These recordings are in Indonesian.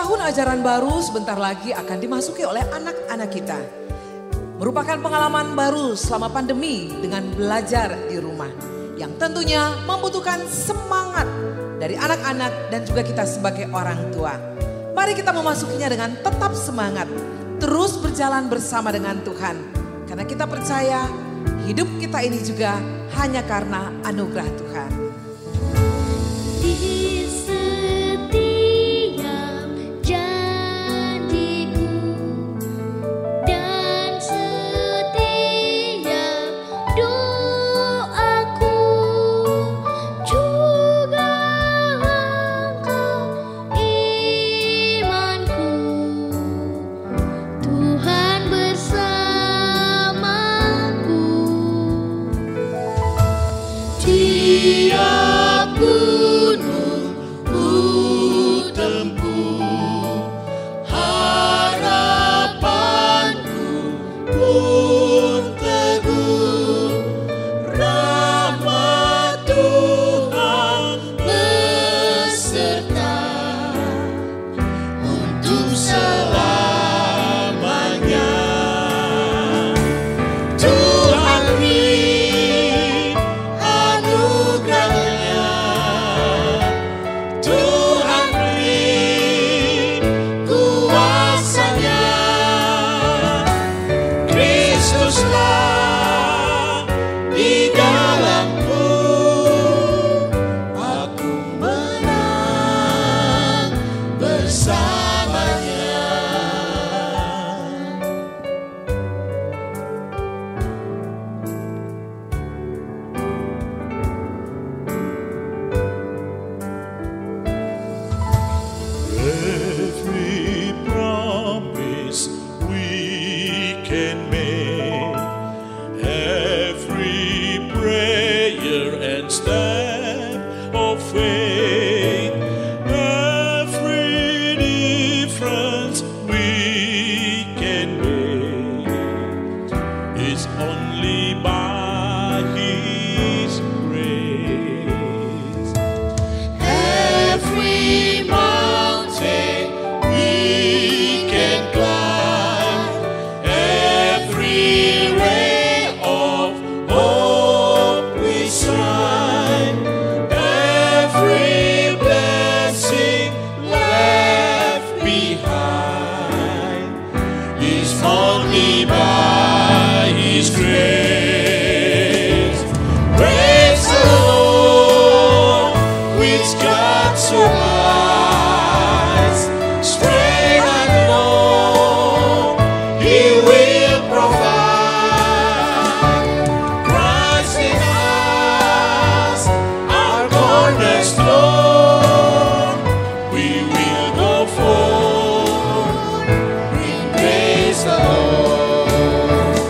Tahun ajaran baru sebentar lagi akan dimasuki oleh anak-anak kita. Merupakan pengalaman baru selama pandemi dengan belajar di rumah. Yang tentunya membutuhkan semangat dari anak-anak dan juga kita sebagai orang tua. Mari kita memasukinya dengan tetap semangat. Terus berjalan bersama dengan Tuhan. Karena kita percaya hidup kita ini juga hanya karena anugerah Tuhan. Di setiap janjiku dan setiap doaku, juga langkah imanku, Tuhan bersamaku. Tiap gunung ku tempuh, harapanku pun teguh, rahmat Tuhan beserta untuk selamanya. Tuhan beri anugerahnya, Tuhan beri kuasanya. Kristuslah di dalamku, aku menang bersamanya. Every promise we can make, every prayer and step of faith, every difference we can make is only by His grace. Every mountain we can climb, Every ray of hope we shine, every blessing left behind is only by His grace. Praise the Lord, which God supplies, straight and low, He will provide. Christ in us, our cornerstone, we will go forth in praise the Lord.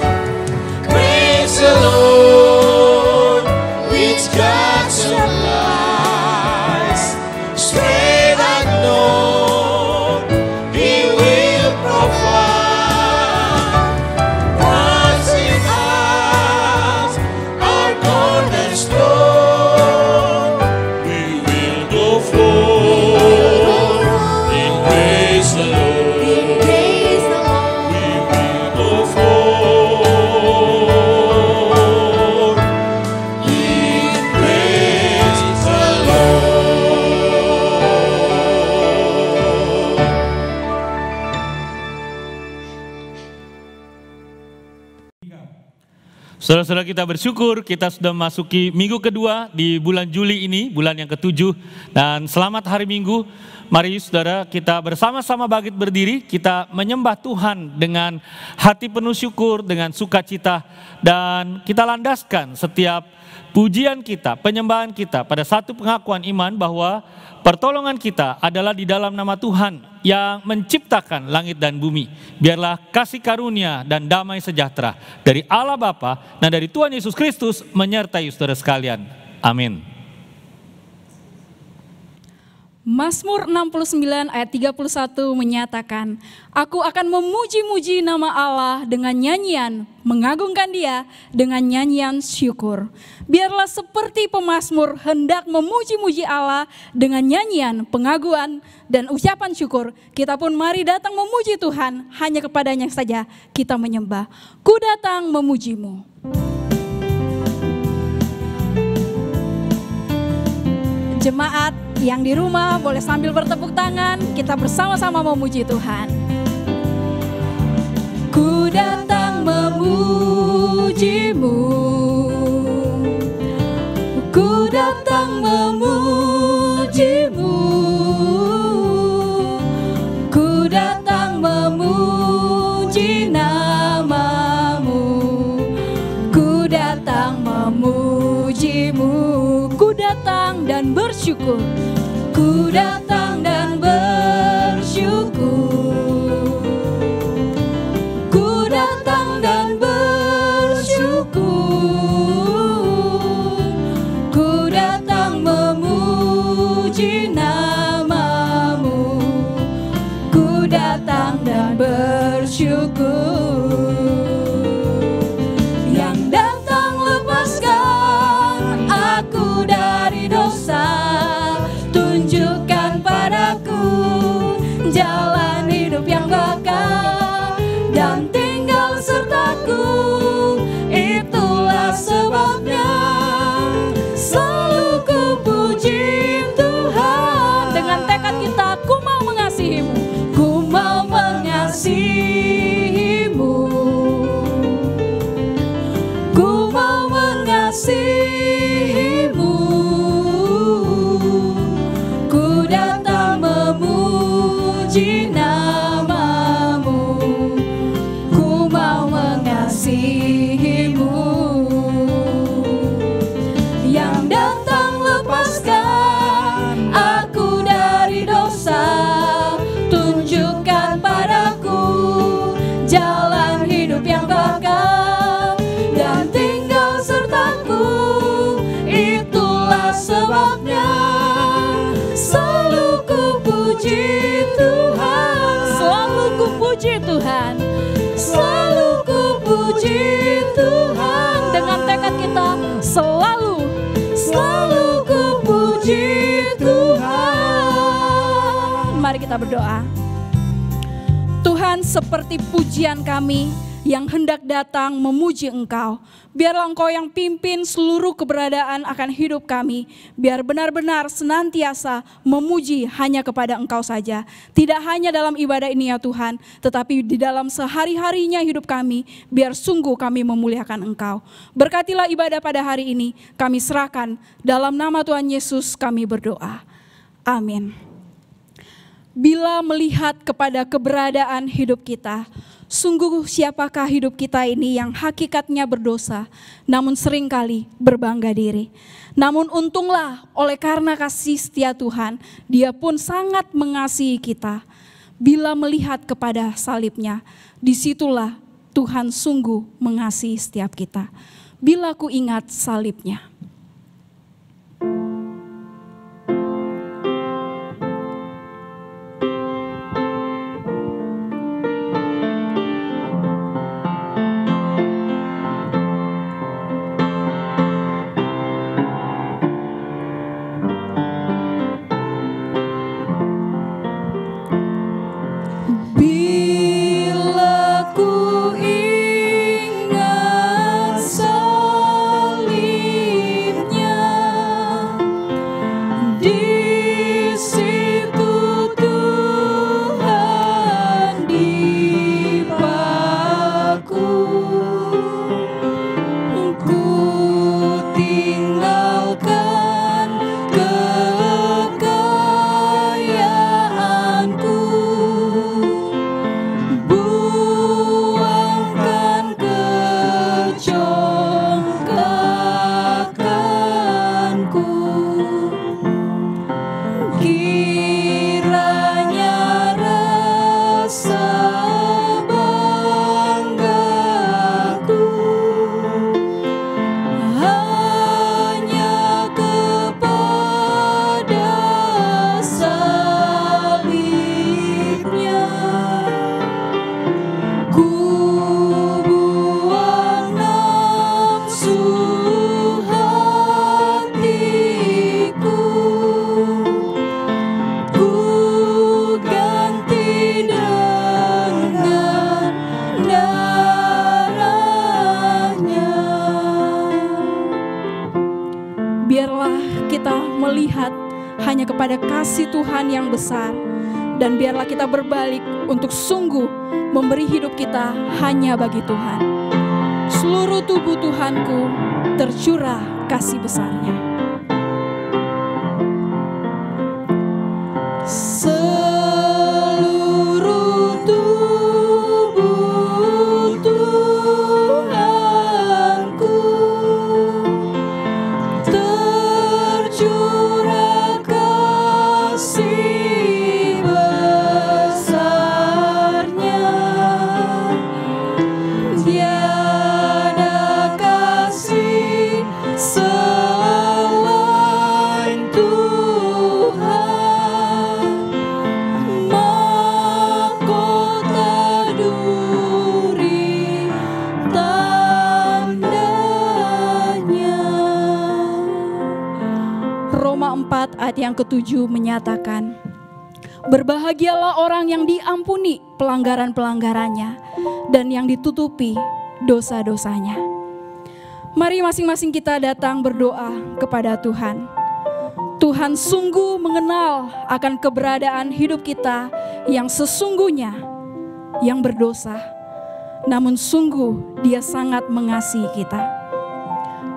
Praise the Lord, which God supplies, straight and low, He will provide. Christ in us, our cornerstone, we will go forth in praise the Lord. We will go forth in praise the Lord. Saudara-saudara, kita bersyukur kita sudah memasuki minggu kedua di bulan Juli ini, bulan yang ke-7. Dan selamat hari Minggu. Mari saudara, kita bersama-sama bangkit berdiri, kita menyembah Tuhan dengan hati penuh syukur, dengan sukacita. Dan kita landaskan setiap pujian kita, penyembahan kita pada satu pengakuan iman bahwa pertolongan kita adalah di dalam nama Tuhan yang menciptakan langit dan bumi. Biarlah kasih karunia dan damai sejahtera dari Allah Bapa dan dari Tuhan Yesus Kristus menyertai saudara sekalian. Amin. Mazmur 69 ayat 31 menyatakan, aku akan memuji-muji nama Allah dengan nyanyian, mengagungkan Dia dengan nyanyian syukur. Biarlah seperti pemazmur hendak memuji-muji Allah dengan nyanyian, pengaguan, dan ucapan syukur. Kita pun mari datang memuji Tuhan, hanya kepadanya saja kita menyembah. Ku datang memuji-Mu. Jemaat yang di rumah boleh sambil bertepuk tangan, kita bersama-sama memuji Tuhan. Ku datang memuji-Mu, ku datang memuji-Mu, ku datang memuji nama-Mu, ku datang memuji-Mu, ku datang dan bersyukur. Ku datang dan bersyukur. Ku datang dan bersyukur. Ku datang memuji nama-Mu. Ku datang dan bersyukur. Yang datang lepaskan aku dari dosa. Tunjukkan padaku jalan hidup yang kekal dan tinggal sertaku. Itulah sebabnya selalu ku puji Tuhan. Dengan tekad kita, ku mau mengasihi-Mu, ku mau mengasihi-Mu, ku mau mengasihi-Mu. Ku datang memuji nama-Mu, ku mau mengasihi-Mu. Yang datang lepaskan aku dari dosa. Tunjukkan padaku jalan hidup yang kekal dan tinggal sertaku. Itulah sebabnya selalu ku puji Tuhan, selalu ku puji Tuhan, selalu ku puji Tuhan. Dengan tekad kita selalu ku puji Tuhan. Mari kita berdoa. Tuhan, seperti pujian kami yang hendak datang memuji Engkau, biarlah Engkau yang pimpin seluruh keberadaan akan hidup kami. Biar benar-benar senantiasa memuji hanya kepada Engkau saja. Tidak hanya dalam ibadah ini ya Tuhan, tetapi di dalam sehari-harinya hidup kami, biar sungguh kami memuliakan Engkau. Berkatilah ibadah pada hari ini, kami serahkan dalam nama Tuhan Yesus kami berdoa. Amin. Bila melihat kepada keberadaan hidup kita, sungguh siapakah hidup kita ini yang hakikatnya berdosa, namun seringkali berbangga diri. Namun untunglah oleh karena kasih setia Tuhan, Dia pun sangat mengasihi kita. Bila melihat kepada salibnya, disitulah Tuhan sungguh mengasihi setiap kita. Bila ku ingat salibnya. melihat hanya kepada kasih Tuhan yang besar. Dan biarlah kita berbalik untuk sungguh memberi hidup kita hanya bagi Tuhan. Seluruh tubuh Tuhanku tercurah kasih besarnya. Seluruh tubuh Tuhanku tercurah kasih besarnya. Tiada kasih selain Tuhan, mahkota duri tandanya. Roma 4 ayat yang ke-7 menyatakan, berbahagialah orang yang diampuni pelanggaran-pelanggarannya dan yang ditutupi dosa-dosanya. Mari masing-masing kita datang berdoa kepada Tuhan. Tuhan sungguh mengenal akan keberadaan hidup kita yang sesungguhnya, yang berdosa. Namun sungguh Dia sangat mengasihi kita.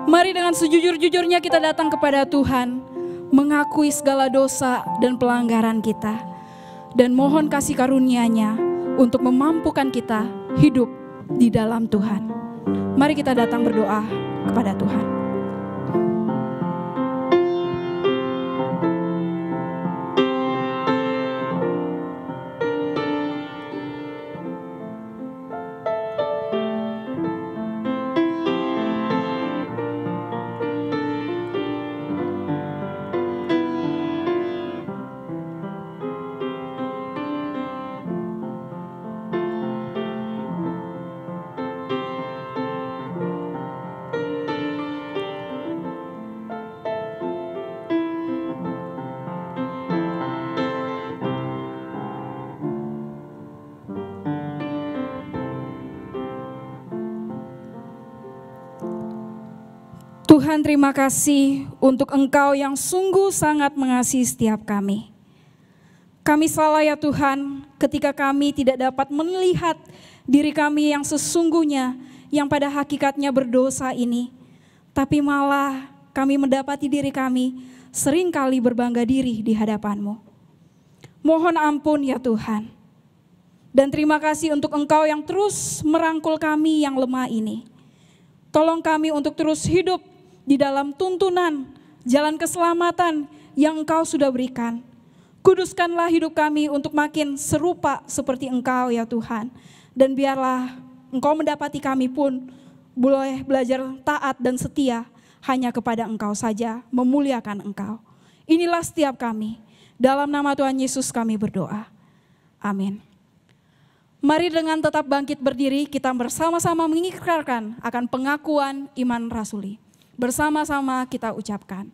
Mari dengan sejujur-jujurnya kita datang kepada Tuhan, mengakui segala dosa dan pelanggaran kita, dan mohon kasih karunia-Nya untuk memampukan kita hidup di dalam Tuhan. Mari kita datang berdoa kepada Tuhan. Tuhan, terima kasih untuk Engkau yang sungguh sangat mengasihi setiap kami. Kami salah ya Tuhan ketika kami tidak dapat melihat diri kami yang sesungguhnya, yang pada hakikatnya berdosa ini. Tapi malah kami mendapati diri kami seringkali berbangga diri di hadapan-Mu. Mohon ampun ya Tuhan. Dan terima kasih untuk Engkau yang terus merangkul kami yang lemah ini. Tolong kami untuk terus hidup di dalam tuntunan jalan keselamatan yang Engkau sudah berikan. Kuduskanlah hidup kami untuk makin serupa seperti Engkau ya Tuhan. Dan biarlah Engkau mendapati kami pun boleh belajar taat dan setia hanya kepada Engkau saja, memuliakan Engkau. Inilah setiap kami. Dalam nama Tuhan Yesus kami berdoa. Amin. Mari dengan tetap bangkit berdiri kita bersama-sama mengikrarkan akan pengakuan iman rasuli. Bersama-sama kita ucapkan.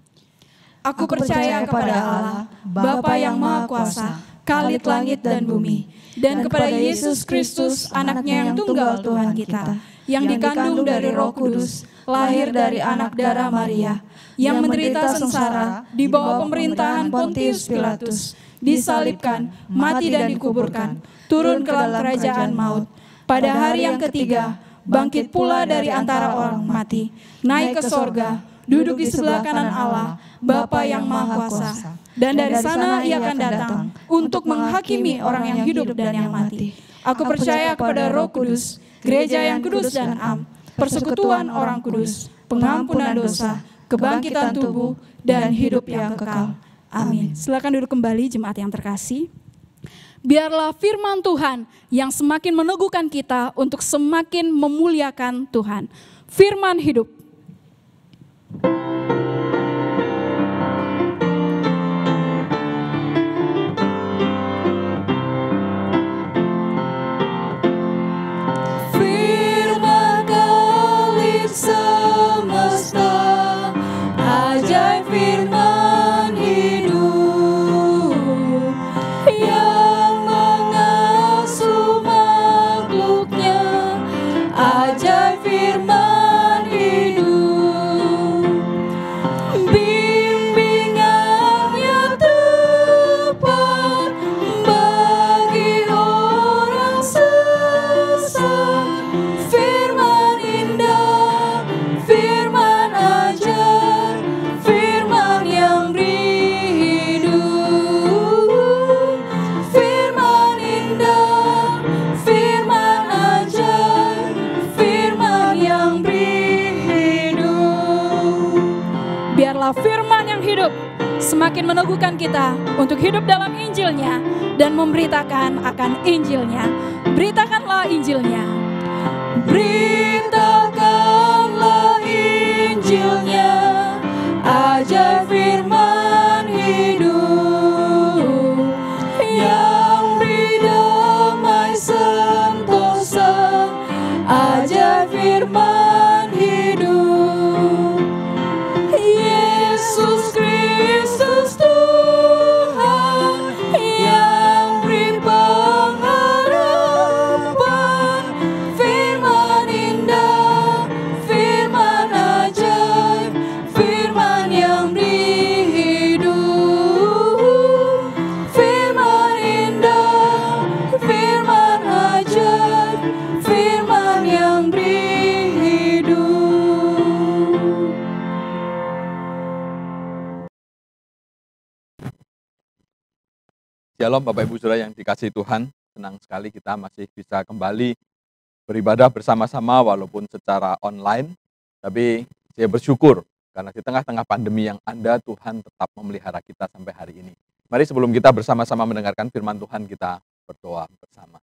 Aku percaya kepada Allah, Bapa yang Maha Kuasa, Khalid langit dan bumi, dan kepada Yesus Kristus, anaknya yang tunggal Tuhan kita, yang dikandung dari Roh Kudus, lahir dari anak darah Maria, yang menderita sengsara di bawah pemerintahan Pontius Pilatus, disalibkan, mati dan dikuburkan, turun ke dalam kerajaan maut. Pada hari yang ketiga, bangkit pula dari antara orang mati, naik ke sorga, duduk di sebelah kanan Allah, Bapa yang Maha Kuasa. Dan dari sana Ia akan datang untuk menghakimi orang yang hidup dan yang mati. Aku percaya kepada Roh Kudus, gereja yang kudus dan am, persekutuan orang kudus, pengampunan dosa, kebangkitan tubuh, dan hidup yang kekal. Amin. Silakan duduk kembali jemaat yang terkasih. Biarlah firman Tuhan yang semakin meneguhkan kita untuk semakin memuliakan Tuhan. Firman hidup. Firman Khalid semesta, ajaib firman hidup yang mengasuh makhluknya, ajaib firman hidup. meneguhkan kita untuk hidup dalam Injil-Nya dan memberitakan akan Injil-Nya. Beritakanlah Injil-Nya. Beritakanlah Injil-Nya, ajar firman hidup yang beri damai sentosa, ajar firman hidup. Yesus Kristus Tuhan yang beri pengharapan, firman indah, firman ajaib, firman yang beri hidup, firman indah, firman ajaib, firman yang beri hidup. Shalom Bapak Ibu Saudara yang dikasihi Tuhan, senang sekali kita masih bisa kembali beribadah bersama-sama walaupun secara online. Tapi saya bersyukur karena di tengah-tengah pandemi yang ada, Tuhan tetap memelihara kita sampai hari ini. Mari sebelum kita bersama-sama mendengarkan firman Tuhan, kita berdoa bersama.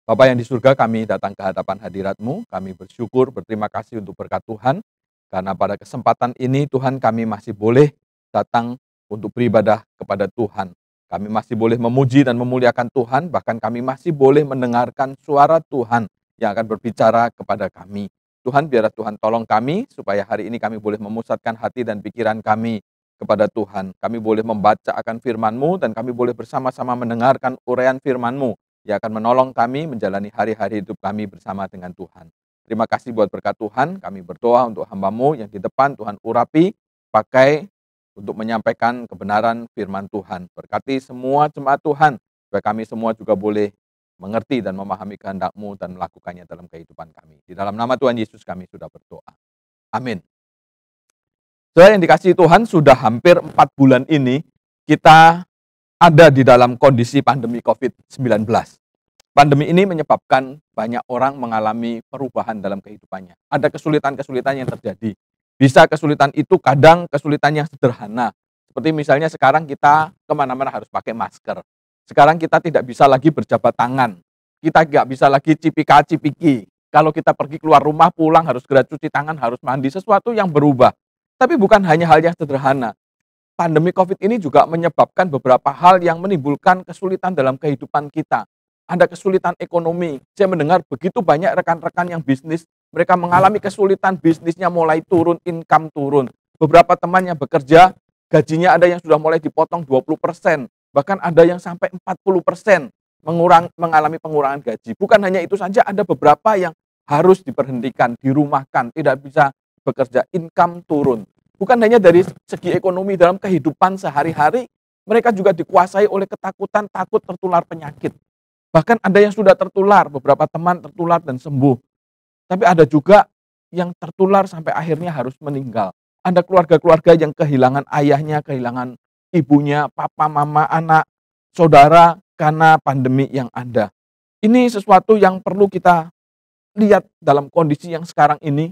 Bapa yang di surga, kami datang ke hadapan hadirat-Mu, kami bersyukur, berterima kasih untuk berkat Tuhan, karena pada kesempatan ini Tuhan kami masih boleh datang untuk beribadah kepada Tuhan. Kami masih boleh memuji dan memuliakan Tuhan, bahkan kami masih boleh mendengarkan suara Tuhan yang akan berbicara kepada kami. Tuhan, biarlah Tuhan tolong kami, supaya hari ini kami boleh memusatkan hati dan pikiran kami kepada Tuhan. Kami boleh membaca akan firman-Mu, dan kami boleh bersama-sama mendengarkan uraian firman-Mu, yang akan menolong kami menjalani hari-hari hidup kami bersama dengan Tuhan. Terima kasih buat berkat Tuhan, kami berdoa untuk hamba-Mu yang di depan, Tuhan urapi, pakai untuk menyampaikan kebenaran firman Tuhan. Berkati semua jemaat Tuhan, supaya kami semua juga boleh mengerti dan memahami kehendak-Mu dan melakukannya dalam kehidupan kami. Di dalam nama Tuhan Yesus kami sudah berdoa. Amin. Saudara yang dikasihi Tuhan, sudah hampir 4 bulan ini kita ada di dalam kondisi pandemi COVID-19. Pandemi ini menyebabkan banyak orang mengalami perubahan dalam kehidupannya. Ada kesulitan-kesulitan yang terjadi. Bisa kesulitan itu kadang kesulitan yang sederhana. Seperti misalnya sekarang kita kemana-mana harus pakai masker. Sekarang kita tidak bisa lagi berjabat tangan. Kita nggak bisa lagi cipika-cipiki. Kalau kita pergi keluar rumah, pulang harus segera cuci tangan, harus mandi. Sesuatu yang berubah. Tapi bukan hanya hal yang sederhana. Pandemi COVID ini juga menyebabkan beberapa hal yang menimbulkan kesulitan dalam kehidupan kita. Ada kesulitan ekonomi. Saya mendengar begitu banyak rekan-rekan yang bisnis, mereka mengalami kesulitan, bisnisnya mulai turun, income turun. Beberapa teman yang bekerja, gajinya ada yang sudah mulai dipotong 20%, bahkan ada yang sampai 40% mengalami pengurangan gaji. Bukan hanya itu saja, ada beberapa yang harus diberhentikan, dirumahkan, tidak bisa bekerja, income turun. Bukan hanya dari segi ekonomi, dalam kehidupan sehari-hari, mereka juga dikuasai oleh ketakutan, takut tertular penyakit. Bahkan ada yang sudah tertular, beberapa teman tertular dan sembuh. Tapi ada juga yang tertular sampai akhirnya harus meninggal. Ada keluarga-keluarga yang kehilangan ayahnya, kehilangan ibunya, papa, mama, anak, saudara, karena pandemi yang ada. Ini sesuatu yang perlu kita lihat dalam kondisi yang sekarang ini,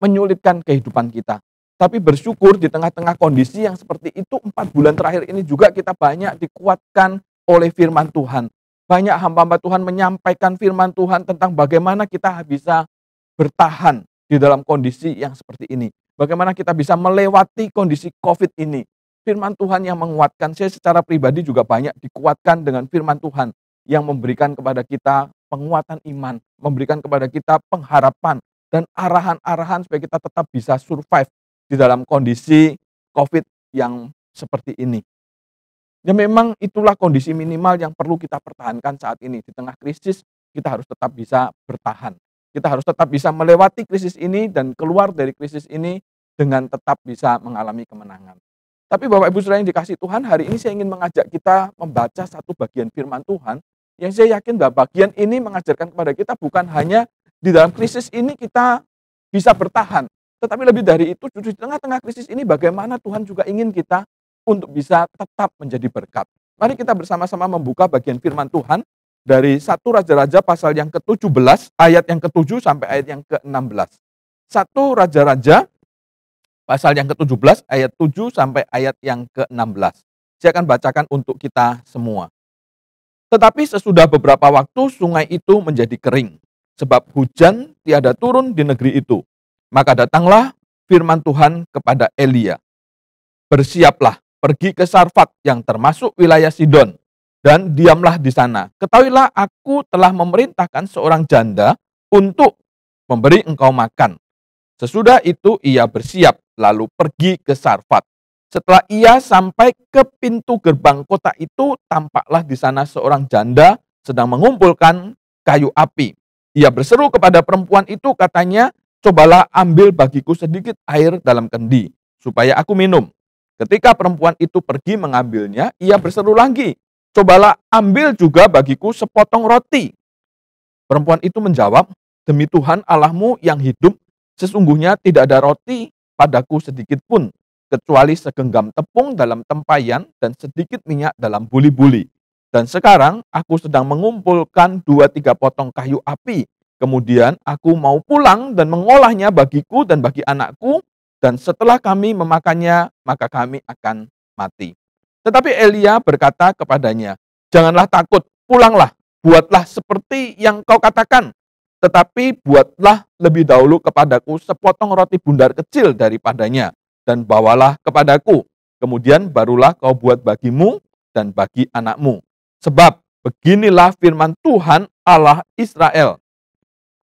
menyulitkan kehidupan kita. Tapi bersyukur di tengah-tengah kondisi yang seperti itu, 4 bulan terakhir ini juga kita banyak dikuatkan oleh firman Tuhan. Banyak hamba-hamba Tuhan menyampaikan firman Tuhan tentang bagaimana kita bisa bertahan di dalam kondisi yang seperti ini. Bagaimana kita bisa melewati kondisi COVID ini. Firman Tuhan yang menguatkan. Saya secara pribadi juga banyak dikuatkan dengan firman Tuhan yang memberikan kepada kita penguatan iman, memberikan kepada kita pengharapan dan arahan-arahan supaya kita tetap bisa survive di dalam kondisi COVID yang seperti ini. Ya memang itulah kondisi minimal yang perlu kita pertahankan saat ini. Di tengah krisis kita harus tetap bisa bertahan. Kita harus tetap bisa melewati krisis ini dan keluar dari krisis ini dengan tetap bisa mengalami kemenangan. Tapi Bapak Ibu Saudara yang dikasihi Tuhan, hari ini saya ingin mengajak kita membaca satu bagian firman Tuhan yang saya yakin bahwa bagian ini mengajarkan kepada kita bukan hanya di dalam krisis ini kita bisa bertahan, tetapi lebih dari itu di tengah-tengah krisis ini bagaimana Tuhan juga ingin kita untuk bisa tetap menjadi berkat. Mari kita bersama-sama membuka bagian firman Tuhan dari 1 Raja-Raja pasal yang ke-17, ayat yang ke-7 sampai ayat yang ke-16. 1 Raja-Raja pasal yang ke-17, ayat 7 sampai ayat yang ke-16. Saya akan bacakan untuk kita semua. Tetapi sesudah beberapa waktu sungai itu menjadi kering, sebab hujan tiada turun di negeri itu. Maka datanglah firman Tuhan kepada Elia. Bersiaplah, pergi ke Sarfat yang termasuk wilayah Sidon, dan diamlah di sana. Ketahuilah aku telah memerintahkan seorang janda untuk memberi engkau makan. Sesudah itu ia bersiap, lalu pergi ke Sarfat. Setelah ia sampai ke pintu gerbang kota itu, tampaklah di sana seorang janda sedang mengumpulkan kayu api. Ia berseru kepada perempuan itu, katanya, cobalah ambil bagiku sedikit air dalam kendi, supaya aku minum. Ketika perempuan itu pergi mengambilnya, ia berseru lagi, cobalah ambil juga bagiku sepotong roti. Perempuan itu menjawab, demi Tuhan Allahmu yang hidup, sesungguhnya tidak ada roti padaku sedikit pun, kecuali segenggam tepung dalam tempayan dan sedikit minyak dalam buli-buli. Dan sekarang aku sedang mengumpulkan 2-3 potong kayu api. Kemudian aku mau pulang dan mengolahnya bagiku dan bagi anakku, dan setelah kami memakannya, maka kami akan mati. Tetapi Elia berkata kepadanya, janganlah takut, pulanglah, buatlah seperti yang kau katakan. Tetapi buatlah lebih dahulu kepadaku sepotong roti bundar kecil daripadanya, dan bawalah kepadaku. Kemudian barulah kau buat bagimu dan bagi anakmu. Sebab beginilah firman Tuhan Allah Israel.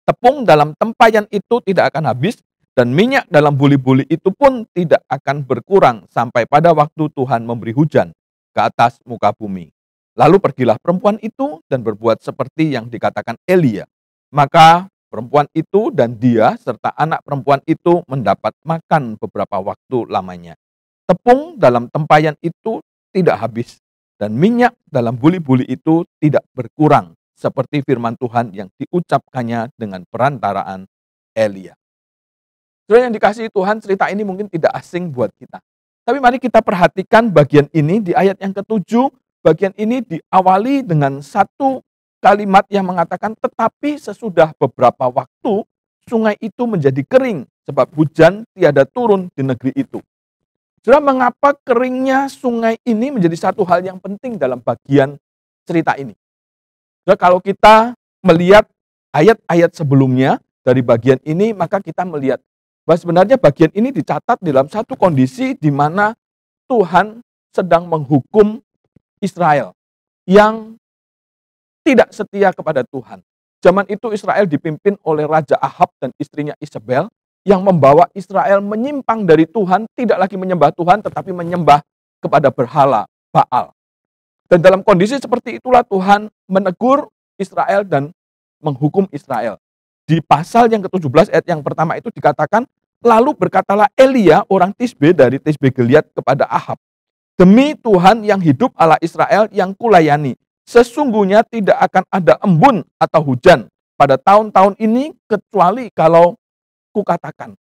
Tepung dalam tempayan itu tidak akan habis, dan minyak dalam buli-buli itu pun tidak akan berkurang sampai pada waktu Tuhan memberi hujan ke atas muka bumi. Lalu pergilah perempuan itu dan berbuat seperti yang dikatakan Elia. Maka perempuan itu dan dia serta anak perempuan itu mendapat makan beberapa waktu lamanya. Tepung dalam tempayan itu tidak habis, dan minyak dalam buli-buli itu tidak berkurang, seperti firman Tuhan yang diucapkannya dengan perantaraan Elia. Saudara yang dikasihi Tuhan, cerita ini mungkin tidak asing buat kita. Tapi mari kita perhatikan bagian ini di ayat yang ke-7. Bagian ini diawali dengan satu kalimat yang mengatakan, tetapi sesudah beberapa waktu sungai itu menjadi kering, sebab hujan tiada turun di negeri itu. Saudara, mengapa keringnya sungai ini menjadi satu hal yang penting dalam bagian cerita ini? Saudara, kalau kita melihat ayat-ayat sebelumnya dari bagian ini, maka kita melihat bahwa sebenarnya bagian ini dicatat dalam satu kondisi di mana Tuhan sedang menghukum Israel yang tidak setia kepada Tuhan. Zaman itu Israel dipimpin oleh Raja Ahab dan istrinya Isabel yang membawa Israel menyimpang dari Tuhan, tidak lagi menyembah Tuhan tetapi menyembah kepada berhala Baal. Dan dalam kondisi seperti itulah Tuhan menegur Israel dan menghukum Israel. Di pasal yang ke-17 ayat yang pertama itu dikatakan, lalu berkatalah Elia orang Tisbe dari Tisbe Gilead kepada Ahab, demi Tuhan yang hidup Allah Israel yang kulayani, sesungguhnya tidak akan ada embun atau hujan pada tahun-tahun ini kecuali kalau kukatakan.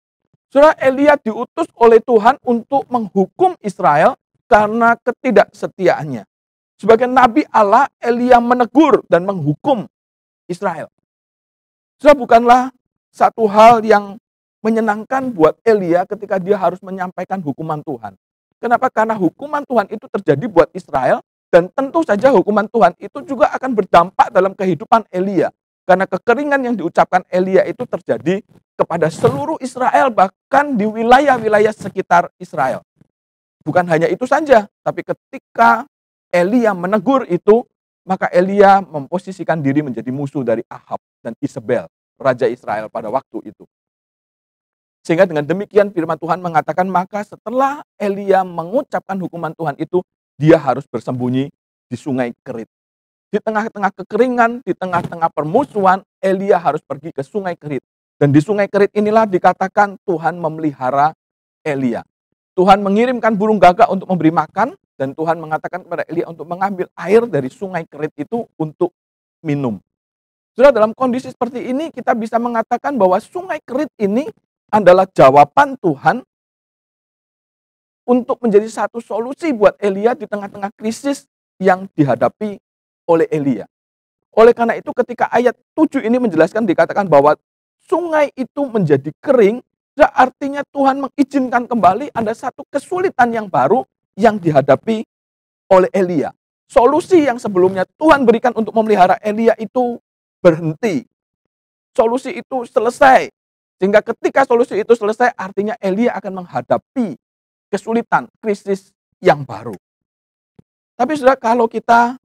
Saudara, Elia diutus oleh Tuhan untuk menghukum Israel karena ketidaksetiaannya. Sebagai nabi Allah, Elia menegur dan menghukum Israel. Saudara, bukanlah satu hal yang menyenangkan buat Elia ketika dia harus menyampaikan hukuman Tuhan. Kenapa? Karena hukuman Tuhan itu terjadi buat Israel, dan tentu saja hukuman Tuhan itu juga akan berdampak dalam kehidupan Elia. Karena kekeringan yang diucapkan Elia itu terjadi kepada seluruh Israel, bahkan di wilayah-wilayah sekitar Israel. Bukan hanya itu saja, tapi ketika Elia menegur itu, maka Elia memposisikan diri menjadi musuh dari Ahab dan Isabel, Raja Israel pada waktu itu. Sehingga dengan demikian firman Tuhan mengatakan, maka setelah Elia mengucapkan hukuman Tuhan itu, dia harus bersembunyi di sungai Kerit. Di tengah-tengah kekeringan, di tengah-tengah permusuhan, Elia harus pergi ke sungai Kerit. Dan di sungai Kerit inilah dikatakan Tuhan memelihara Elia. Tuhan mengirimkan burung gagak untuk memberi makan, dan Tuhan mengatakan kepada Elia untuk mengambil air dari sungai Kerit itu untuk minum. Sudah dalam kondisi seperti ini, kita bisa mengatakan bahwa sungai Kerit ini adalah jawaban Tuhan untuk menjadi satu solusi buat Elia di tengah-tengah krisis yang dihadapi oleh Elia. Oleh karena itu ketika ayat 7 ini menjelaskan, dikatakan bahwa sungai itu menjadi kering, artinya Tuhan mengizinkan kembali ada satu kesulitan yang baru yang dihadapi oleh Elia. Solusi yang sebelumnya Tuhan berikan untuk memelihara Elia itu berhenti. Solusi itu selesai. Sehingga ketika solusi itu selesai, artinya Elia akan menghadapi kesulitan, krisis yang baru. Tapi saudara, kalau kita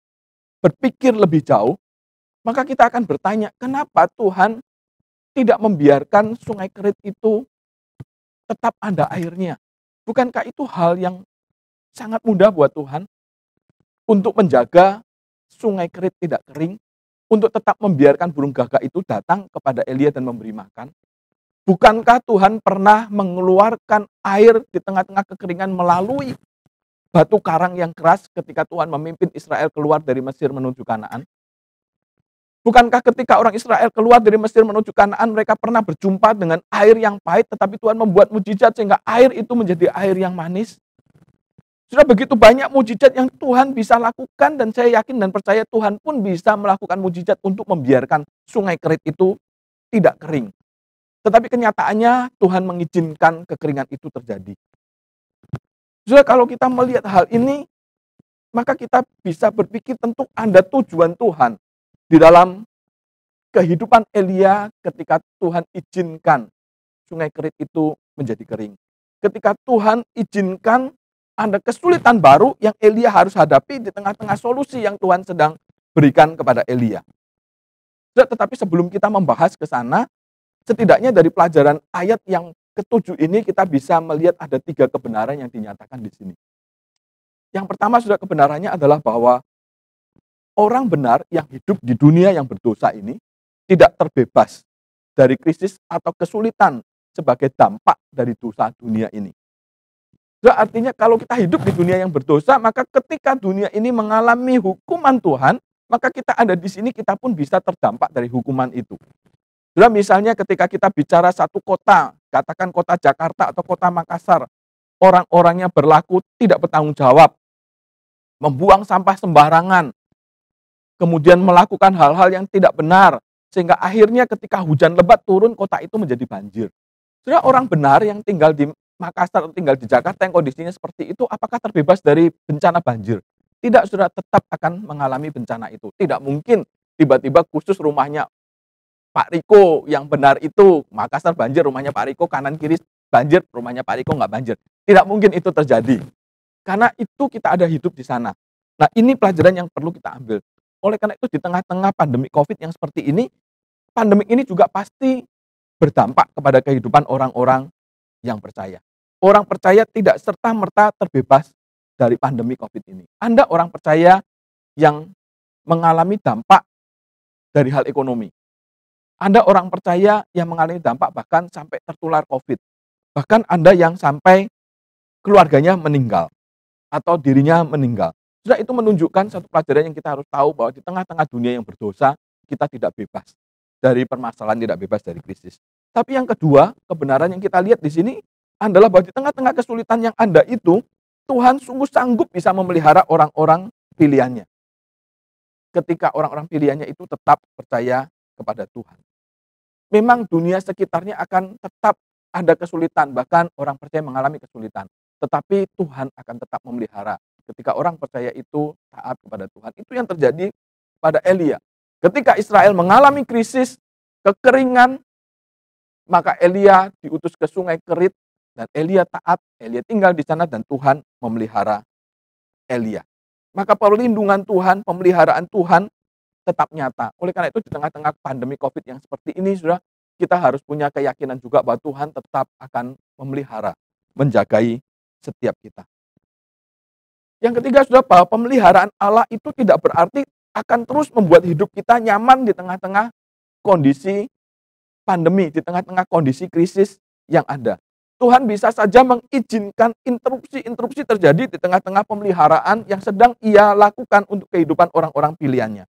berpikir lebih jauh, maka kita akan bertanya, kenapa Tuhan tidak membiarkan sungai Kerit itu tetap ada airnya? Bukankah itu hal yang sangat mudah buat Tuhan untuk menjaga sungai Kerit tidak kering, untuk tetap membiarkan burung gagak itu datang kepada Elia dan memberi makan? Bukankah Tuhan pernah mengeluarkan air di tengah-tengah kekeringan melalui batu karang yang keras ketika Tuhan memimpin Israel keluar dari Mesir menuju Kanaan? Bukankah ketika orang Israel keluar dari Mesir menuju Kanaan, mereka pernah berjumpa dengan air yang pahit, tetapi Tuhan membuat mujizat sehingga air itu menjadi air yang manis? Sudah begitu banyak mujizat yang Tuhan bisa lakukan, dan saya yakin dan percaya Tuhan pun bisa melakukan mujizat untuk membiarkan sungai Kerit itu tidak kering. Tetapi kenyataannya Tuhan mengizinkan kekeringan itu terjadi. Sudah, kalau kita melihat hal ini, maka kita bisa berpikir tentu ada tujuan Tuhan di dalam kehidupan Elia ketika Tuhan izinkan sungai Kerit itu menjadi kering. Ketika Tuhan izinkan ada kesulitan baru yang Elia harus hadapi di tengah-tengah solusi yang Tuhan sedang berikan kepada Elia. Tetapi sebelum kita membahas ke sana, setidaknya dari pelajaran ayat yang ke-7 ini kita bisa melihat ada 3 kebenaran yang dinyatakan di sini. Yang pertama, sudah kebenarannya adalah bahwa orang benar yang hidup di dunia yang berdosa ini tidak terbebas dari krisis atau kesulitan sebagai dampak dari dosa dunia ini. Artinya kalau kita hidup di dunia yang berdosa, maka ketika dunia ini mengalami hukuman Tuhan, maka kita ada di sini, kita pun bisa terdampak dari hukuman itu. Misalnya ketika kita bicara satu kota, katakan kota Jakarta atau kota Makassar, orang-orangnya berlaku tidak bertanggung jawab, membuang sampah sembarangan, kemudian melakukan hal-hal yang tidak benar, sehingga akhirnya ketika hujan lebat turun, kota itu menjadi banjir. Orang benar yang tinggal di Makassar atau tinggal di Jakarta yang kondisinya seperti itu, apakah terbebas dari bencana banjir? Tidak, saudara, tetap akan mengalami bencana itu. Tidak mungkin tiba-tiba khusus rumahnya Pak Riko yang benar itu, Makassar banjir, rumahnya Pak Riko, kanan kiri banjir, rumahnya Pak Riko nggak banjir. Tidak mungkin itu terjadi. Karena itu kita ada hidup di sana. Nah, ini pelajaran yang perlu kita ambil. Oleh karena itu di tengah-tengah pandemi COVID yang seperti ini, pandemi ini juga pasti berdampak kepada kehidupan orang-orang yang percaya. Orang percaya tidak serta-merta terbebas dari pandemi COVID ini. Anda orang percaya yang mengalami dampak dari hal ekonomi. Anda orang percaya yang mengalami dampak bahkan sampai tertular COVID. Bahkan Anda yang sampai keluarganya meninggal atau dirinya meninggal. Sudah, itu menunjukkan satu pelajaran yang kita harus tahu, bahwa di tengah-tengah dunia yang berdosa, kita tidak bebas dari permasalahan, tidak bebas dari krisis. Tapi yang kedua, kebenaran yang kita lihat di sini adalah bahwa di tengah-tengah kesulitan yang ada itu, Tuhan sungguh sanggup bisa memelihara orang-orang pilihannya. Ketika orang-orang pilihannya itu tetap percaya kepada Tuhan. Memang dunia sekitarnya akan tetap ada kesulitan, bahkan orang percaya mengalami kesulitan. Tetapi Tuhan akan tetap memelihara. Ketika orang percaya itu taat kepada Tuhan. Itu yang terjadi pada Elia. Ketika Israel mengalami krisis, kekeringan, maka Elia diutus ke sungai Kerit, dan Elia taat, Elia tinggal di sana, dan Tuhan memelihara Elia. Maka perlindungan Tuhan, pemeliharaan Tuhan tetap nyata. Oleh karena itu di tengah-tengah pandemi COVID yang seperti ini, sudah, kita harus punya keyakinan juga bahwa Tuhan tetap akan memelihara, menjagai setiap kita. Yang ketiga, sudah, bahwa pemeliharaan Allah itu tidak berarti akan terus membuat hidup kita nyaman di tengah-tengah kondisi pandemi, di tengah-tengah kondisi krisis yang ada. Tuhan bisa saja mengizinkan interupsi terjadi di tengah-tengah pemeliharaan yang sedang Ia lakukan untuk kehidupan orang-orang pilihannya.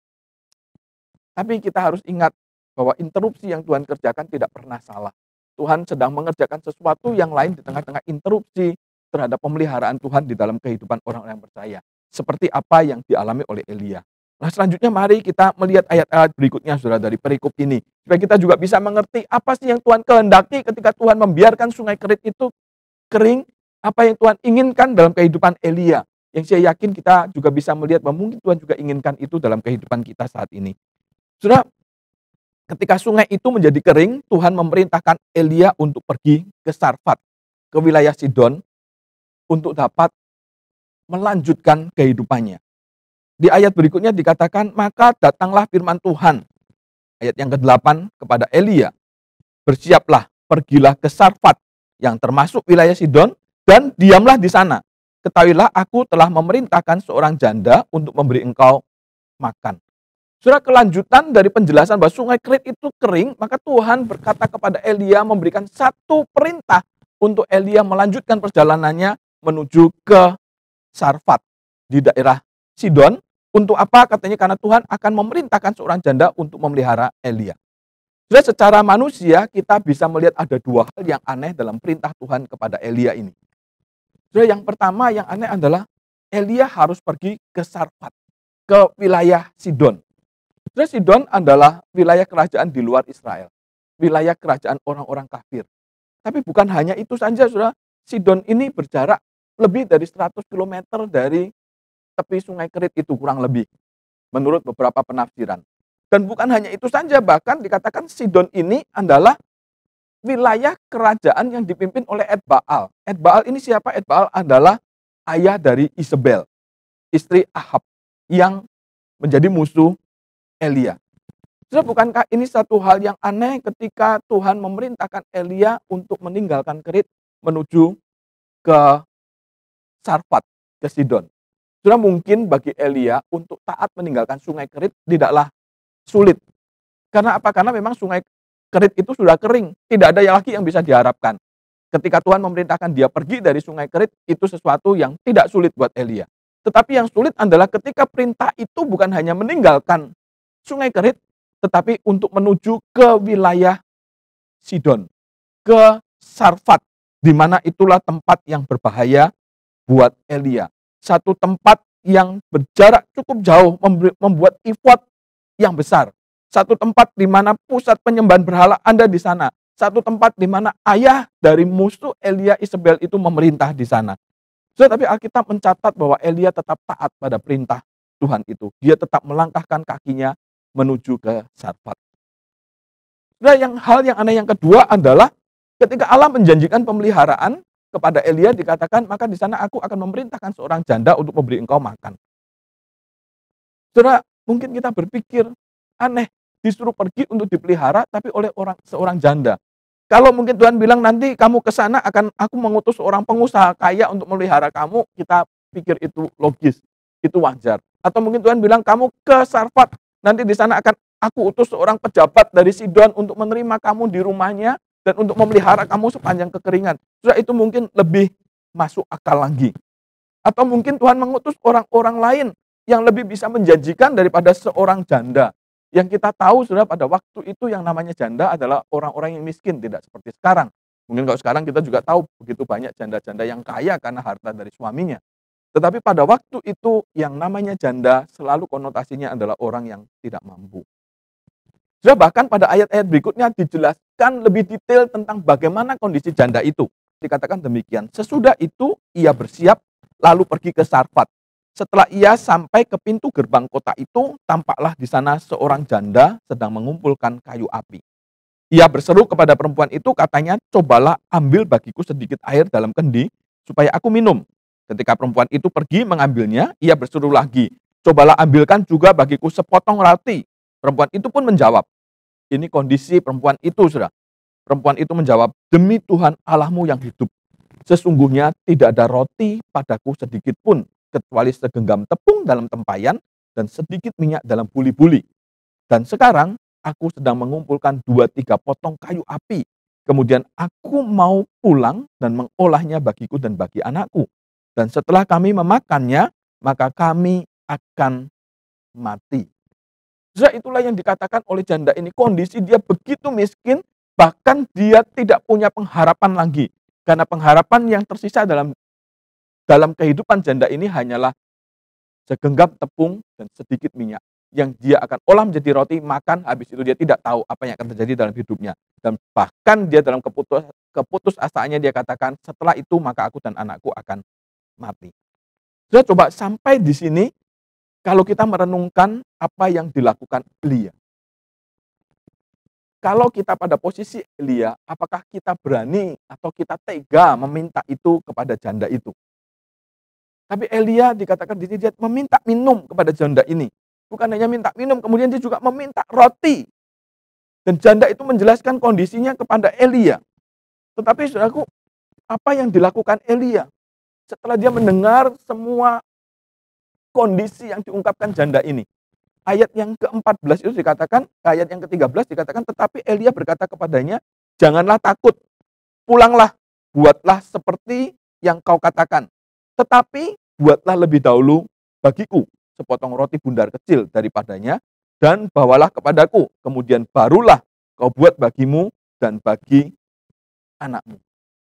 Tapi kita harus ingat bahwa interupsi yang Tuhan kerjakan tidak pernah salah. Tuhan sedang mengerjakan sesuatu yang lain di tengah-tengah interupsi terhadap pemeliharaan Tuhan di dalam kehidupan orang-orang yang percaya. Seperti apa yang dialami oleh Elia. Nah, selanjutnya mari kita melihat ayat-ayat berikutnya, saudara, dari perikop ini. Supaya kita juga bisa mengerti apa sih yang Tuhan kehendaki ketika Tuhan membiarkan sungai Kerit itu kering. Apa yang Tuhan inginkan dalam kehidupan Elia. yang saya yakin kita juga bisa melihat bahwa mungkin Tuhan juga inginkan itu dalam kehidupan kita saat ini. Saudara, ketika sungai itu menjadi kering, Tuhan memerintahkan Elia untuk pergi ke Sarfat, ke wilayah Sidon, untuk dapat melanjutkan kehidupannya. Di ayat berikutnya dikatakan, maka datanglah firman Tuhan. Ayat yang ke-8 kepada Elia, bersiaplah, pergilah ke Sarfat, yang termasuk wilayah Sidon, dan diamlah di sana. Ketahuilah aku telah memerintahkan seorang janda untuk memberi engkau makan. Saudara, kelanjutan dari penjelasan bahwa sungai Kerit itu kering, maka Tuhan berkata kepada Elia memberikan satu perintah untuk Elia melanjutkan perjalanannya menuju ke Sarfat di daerah Sidon. Untuk apa? Katanya karena Tuhan akan memerintahkan seorang janda untuk memelihara Elia. Saudara, secara manusia kita bisa melihat ada dua hal yang aneh dalam perintah Tuhan kepada Elia ini. Saudara, yang pertama yang aneh adalah Elia harus pergi ke Sarfat, ke wilayah Sidon. Saudara, Sidon adalah wilayah kerajaan di luar Israel, wilayah kerajaan orang-orang kafir. Tapi bukan hanya itu saja, saudara. Sidon ini berjarak lebih dari 100 km dari tepi sungai Kerit itu kurang lebih, menurut beberapa penafsiran. Dan bukan hanya itu saja, bahkan dikatakan Sidon ini adalah wilayah kerajaan yang dipimpin oleh Etbaal. Etbaal ini siapa? Etbaal adalah ayah dari Isabel, istri Ahab, yang menjadi musuh Elia. Saudara, bukankah ini satu hal yang aneh ketika Tuhan memerintahkan Elia untuk meninggalkan Kerit menuju ke Sarfat, ke Sidon. Saudara, mungkin bagi Elia untuk taat meninggalkan sungai Kerit tidaklah sulit. Karena apa? Karena memang sungai Kerit itu sudah kering, tidak ada lagi yang bisa diharapkan. Ketika Tuhan memerintahkan dia pergi dari sungai Kerit, itu sesuatu yang tidak sulit buat Elia. Tetapi yang sulit adalah ketika perintah itu bukan hanya meninggalkan sungai Kerit, tetapi untuk menuju ke wilayah Sidon, ke Sarfat, di mana itulah tempat yang berbahaya buat Elia. Satu tempat yang berjarak cukup jauh, membuat effort yang besar. Satu tempat di mana pusat penyembahan berhala ada di sana. Satu tempat di mana ayah dari musuh Elia, Isabel itu memerintah di sana. Tapi Alkitab mencatat bahwa Elia tetap taat pada perintah Tuhan itu. Dia tetap melangkahkan kakinya menuju ke Sarfat. Hal yang aneh yang kedua adalah ketika Allah menjanjikan pemeliharaan kepada Elia, dikatakan maka di sana aku akan memerintahkan seorang janda untuk memberi engkau makan. Saudara, mungkin kita berpikir aneh, disuruh pergi untuk dipelihara tapi oleh seorang janda. Kalau mungkin Tuhan bilang nanti kamu ke sana akan aku mengutus seorang pengusaha kaya untuk memelihara kamu, kita pikir itu logis, itu wajar. Atau mungkin Tuhan bilang kamu ke Sarfat, nanti di sana akan aku utus seorang pejabat dari Sidon untuk menerima kamu di rumahnya dan untuk memelihara kamu sepanjang kekeringan. Sudah itu mungkin lebih masuk akal lagi. Atau mungkin Tuhan mengutus orang-orang lain yang lebih bisa menjanjikan daripada seorang janda. Yang kita tahu sudah pada waktu itu yang namanya janda adalah orang-orang yang miskin, tidak seperti sekarang. Mungkin kalau sekarang kita juga tahu begitu banyak janda-janda yang kaya karena harta dari suaminya. Tetapi pada waktu itu yang namanya janda selalu konotasinya adalah orang yang tidak mampu. Sudah bahkan pada ayat-ayat berikutnya dijelaskan lebih detail tentang bagaimana kondisi janda itu. Dikatakan demikian, sesudah itu ia bersiap lalu pergi ke Sarfat. Setelah ia sampai ke pintu gerbang kota itu, tampaklah di sana seorang janda sedang mengumpulkan kayu api. Ia berseru kepada perempuan itu, katanya, cobalah ambil bagiku sedikit air dalam kendi, supaya aku minum. Ketika perempuan itu pergi mengambilnya, ia berseru lagi, cobalah ambilkan juga bagiku sepotong roti. Perempuan itu pun menjawab, ini kondisi perempuan itu, saudara. Perempuan itu menjawab, demi Tuhan Allahmu yang hidup, sesungguhnya tidak ada roti padaku sedikit pun, kecuali segenggam tepung dalam tempayan dan sedikit minyak dalam buli-buli. Dan sekarang aku sedang mengumpulkan 2-3 potong kayu api. Kemudian aku mau pulang dan mengolahnya bagiku dan bagi anakku. Dan setelah kami memakannya, maka kami akan mati. Saudara, itulah yang dikatakan oleh janda ini. Kondisi dia begitu miskin, bahkan dia tidak punya pengharapan lagi. Karena pengharapan yang tersisa dalam kehidupan janda ini hanyalah segenggam tepung dan sedikit minyak yang dia akan olah menjadi roti, makan, habis itu dia tidak tahu apa yang akan terjadi dalam hidupnya. Dan bahkan dia dalam keputusasaannya dia katakan, setelah itu maka aku dan anakku akan mati. Saudara coba sampai di sini, kalau kita merenungkan apa yang dilakukan Elia. Kalau kita pada posisi Elia, apakah kita berani atau kita tega meminta itu kepada janda itu? Tapi Elia dikatakan di sini dia meminta minum kepada janda ini. Bukan hanya minta minum, kemudian dia juga meminta roti. Dan janda itu menjelaskan kondisinya kepada Elia. Tetapi saudaraku, apa yang dilakukan Elia? Setelah dia mendengar semua kondisi yang diungkapkan janda ini. Ayat yang ke-14 itu dikatakan, ayat yang ke-13 dikatakan, tetapi Elia berkata kepadanya, janganlah takut, pulanglah, buatlah seperti yang kau katakan. Tetapi buatlah lebih dahulu bagiku sepotong roti bundar kecil daripadanya, dan bawalah kepadaku, kemudian barulah kau buat bagimu dan bagi anakmu.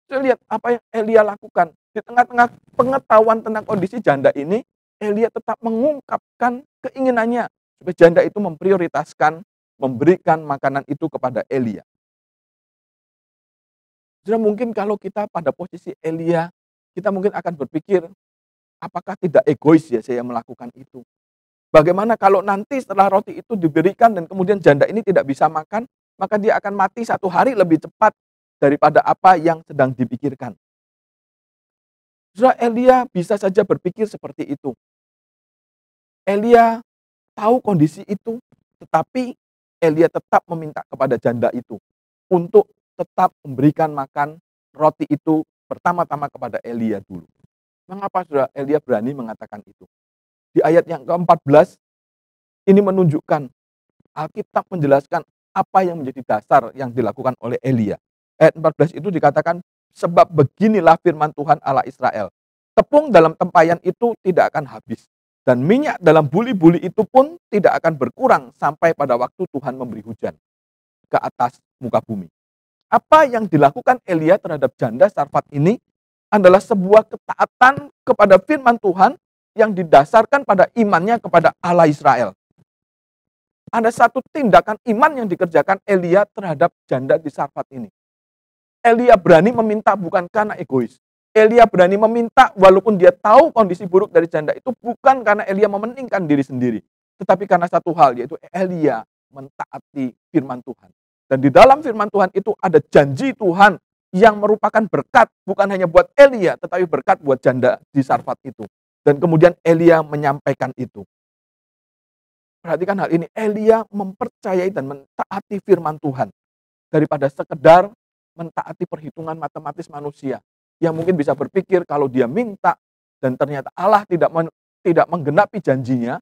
Saya lihat apa yang Elia lakukan. Di tengah-tengah pengetahuan tentang kondisi janda ini, Elia tetap mengungkapkan keinginannya supaya janda itu memprioritaskan memberikan makanan itu kepada Elia. Jadi mungkin kalau kita pada posisi Elia, kita mungkin akan berpikir, apakah tidak egois ya saya melakukan itu? Bagaimana kalau nanti setelah roti itu diberikan dan kemudian janda ini tidak bisa makan, maka dia akan mati 1 hari lebih cepat daripada apa yang sedang dipikirkan. Saudara, Elia bisa saja berpikir seperti itu. Elia tahu kondisi itu, tetapi Elia tetap meminta kepada janda itu untuk tetap memberikan makan roti itu pertama-tama kepada Elia dulu. Mengapa saudara Elia berani mengatakan itu? Di ayat yang ke-14, ini menunjukkan, Alkitab menjelaskan apa yang menjadi dasar yang dilakukan oleh Elia. Ayat 14 itu dikatakan, sebab beginilah firman Tuhan Allah Israel. Tepung dalam tempayan itu tidak akan habis. Dan minyak dalam buli-buli itu pun tidak akan berkurang sampai pada waktu Tuhan memberi hujan ke atas muka bumi. Apa yang dilakukan Elia terhadap janda Sarfat ini adalah sebuah ketaatan kepada firman Tuhan yang didasarkan pada imannya kepada Allah Israel. Ada satu tindakan iman yang dikerjakan Elia terhadap janda di Sarfat ini. Elia berani meminta bukan karena egois. Elia berani meminta walaupun dia tahu kondisi buruk dari janda itu bukan karena Elia mementingkan diri sendiri. Tetapi karena satu hal, yaitu Elia mentaati firman Tuhan. Dan di dalam firman Tuhan itu ada janji Tuhan yang merupakan berkat bukan hanya buat Elia, tetapi berkat buat janda di Sarfat itu. Dan kemudian Elia menyampaikan itu. Perhatikan hal ini, Elia mempercayai dan mentaati firman Tuhan. Daripada sekedar mentaati perhitungan matematis manusia. Yang mungkin bisa berpikir kalau dia minta dan ternyata Allah tidak menggenapi janjinya,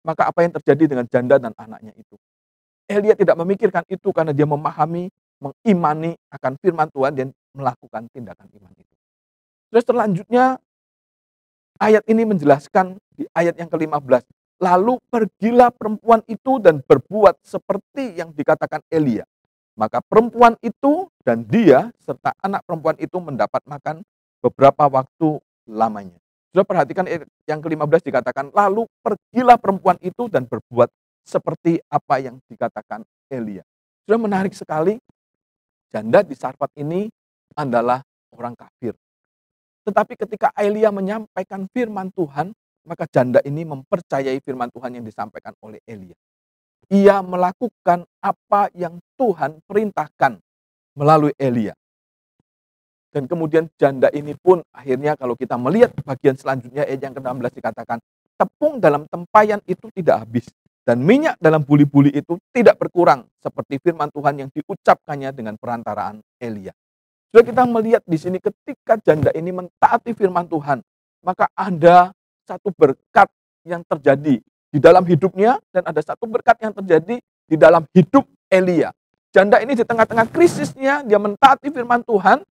maka apa yang terjadi dengan janda dan anaknya itu? Elia tidak memikirkan itu karena dia memahami, mengimani akan firman Tuhan dan melakukan tindakan iman itu. Terus selanjutnya ayat ini menjelaskan di ayat yang ke-15. Lalu pergilah perempuan itu dan berbuat seperti yang dikatakan Elia. Maka perempuan itu dan dia serta anak perempuan itu mendapat makan beberapa waktu lamanya. Sudah perhatikan yang ke-15 dikatakan, lalu pergilah perempuan itu dan berbuat seperti apa yang dikatakan Elia. Sudah menarik sekali, janda di Sarfat ini adalah orang kafir. Tetapi ketika Elia menyampaikan firman Tuhan, maka janda ini mempercayai firman Tuhan yang disampaikan oleh Elia. Ia melakukan apa yang Tuhan perintahkan melalui Elia. Dan kemudian janda ini pun akhirnya kalau kita melihat bagian selanjutnya ayat yang ke-16 dikatakan, tepung dalam tempayan itu tidak habis dan minyak dalam buli-buli itu tidak berkurang seperti firman Tuhan yang diucapkannya dengan perantaraan Elia. Sudah kita melihat di sini ketika janda ini mentaati firman Tuhan, maka ada satu berkat yang terjadi di dalam hidupnya dan ada satu berkat yang terjadi di dalam hidup Elia. Janda ini di tengah-tengah krisisnya dia mentaati firman Tuhan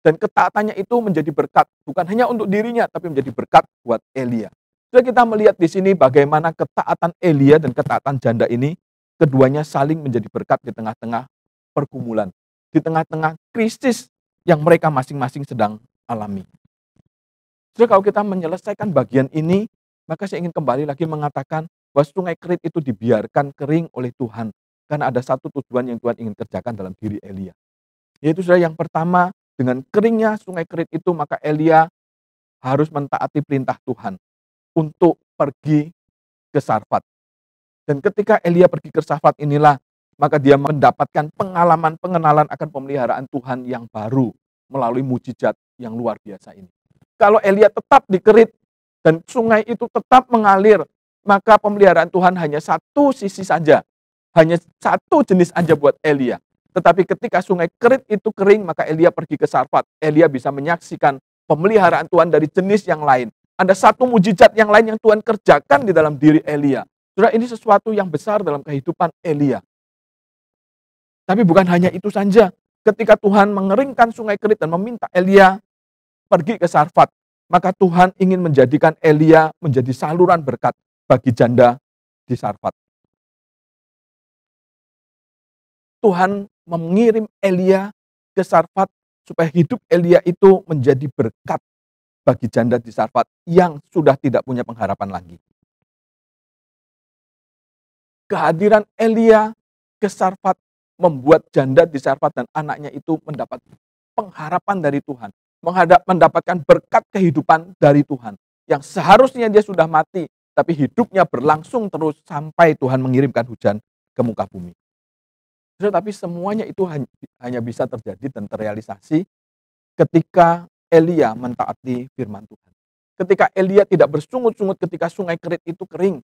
dan ketaatannya itu menjadi berkat bukan hanya untuk dirinya tapi menjadi berkat buat Elia. Jadi kita melihat di sini bagaimana ketaatan Elia dan ketaatan janda ini keduanya saling menjadi berkat di tengah-tengah pergumulan, di tengah-tengah krisis yang mereka masing-masing sedang alami. Jadi kalau kita menyelesaikan bagian ini, maka saya ingin kembali lagi mengatakan bahwa sungai Kerit itu dibiarkan kering oleh Tuhan. Karena ada satu tujuan yang Tuhan ingin kerjakan dalam diri Elia. Yaitu saudara yang pertama, dengan keringnya sungai Kerit itu, maka Elia harus mentaati perintah Tuhan. untuk pergi ke Sarfat. Dan ketika Elia pergi ke Sarfat inilah, maka dia mendapatkan pengalaman pengenalan akan pemeliharaan Tuhan yang baru melalui mujizat yang luar biasa ini. Kalau Elia tetap di Kerit dan sungai itu tetap mengalir, maka pemeliharaan Tuhan hanya satu sisi saja. Hanya satu jenis aja buat Elia. Tetapi ketika sungai Kerit itu kering, maka Elia pergi ke Sarfat. Elia bisa menyaksikan pemeliharaan Tuhan dari jenis yang lain. Ada satu mujizat yang lain yang Tuhan kerjakan di dalam diri Elia. Saudara, ini sesuatu yang besar dalam kehidupan Elia. Tapi bukan hanya itu saja. Ketika Tuhan mengeringkan sungai Kerit dan meminta Elia pergi ke Sarfat, maka Tuhan ingin menjadikan Elia menjadi saluran berkat bagi janda di Sarfat. Tuhan mengirim Elia ke Sarfat supaya hidup Elia itu menjadi berkat bagi janda di Sarfat yang sudah tidak punya pengharapan lagi. Kehadiran Elia ke Sarfat membuat janda di Sarfat dan anaknya itu mendapat pengharapan dari Tuhan, mendapatkan berkat kehidupan dari Tuhan yang seharusnya dia sudah mati, tapi hidupnya berlangsung terus sampai Tuhan mengirimkan hujan ke muka bumi. Tapi semuanya itu hanya bisa terjadi dan terrealisasi ketika Elia mentaati firman Tuhan. Ketika Elia tidak bersungut-sungut ketika sungai Kerit itu kering,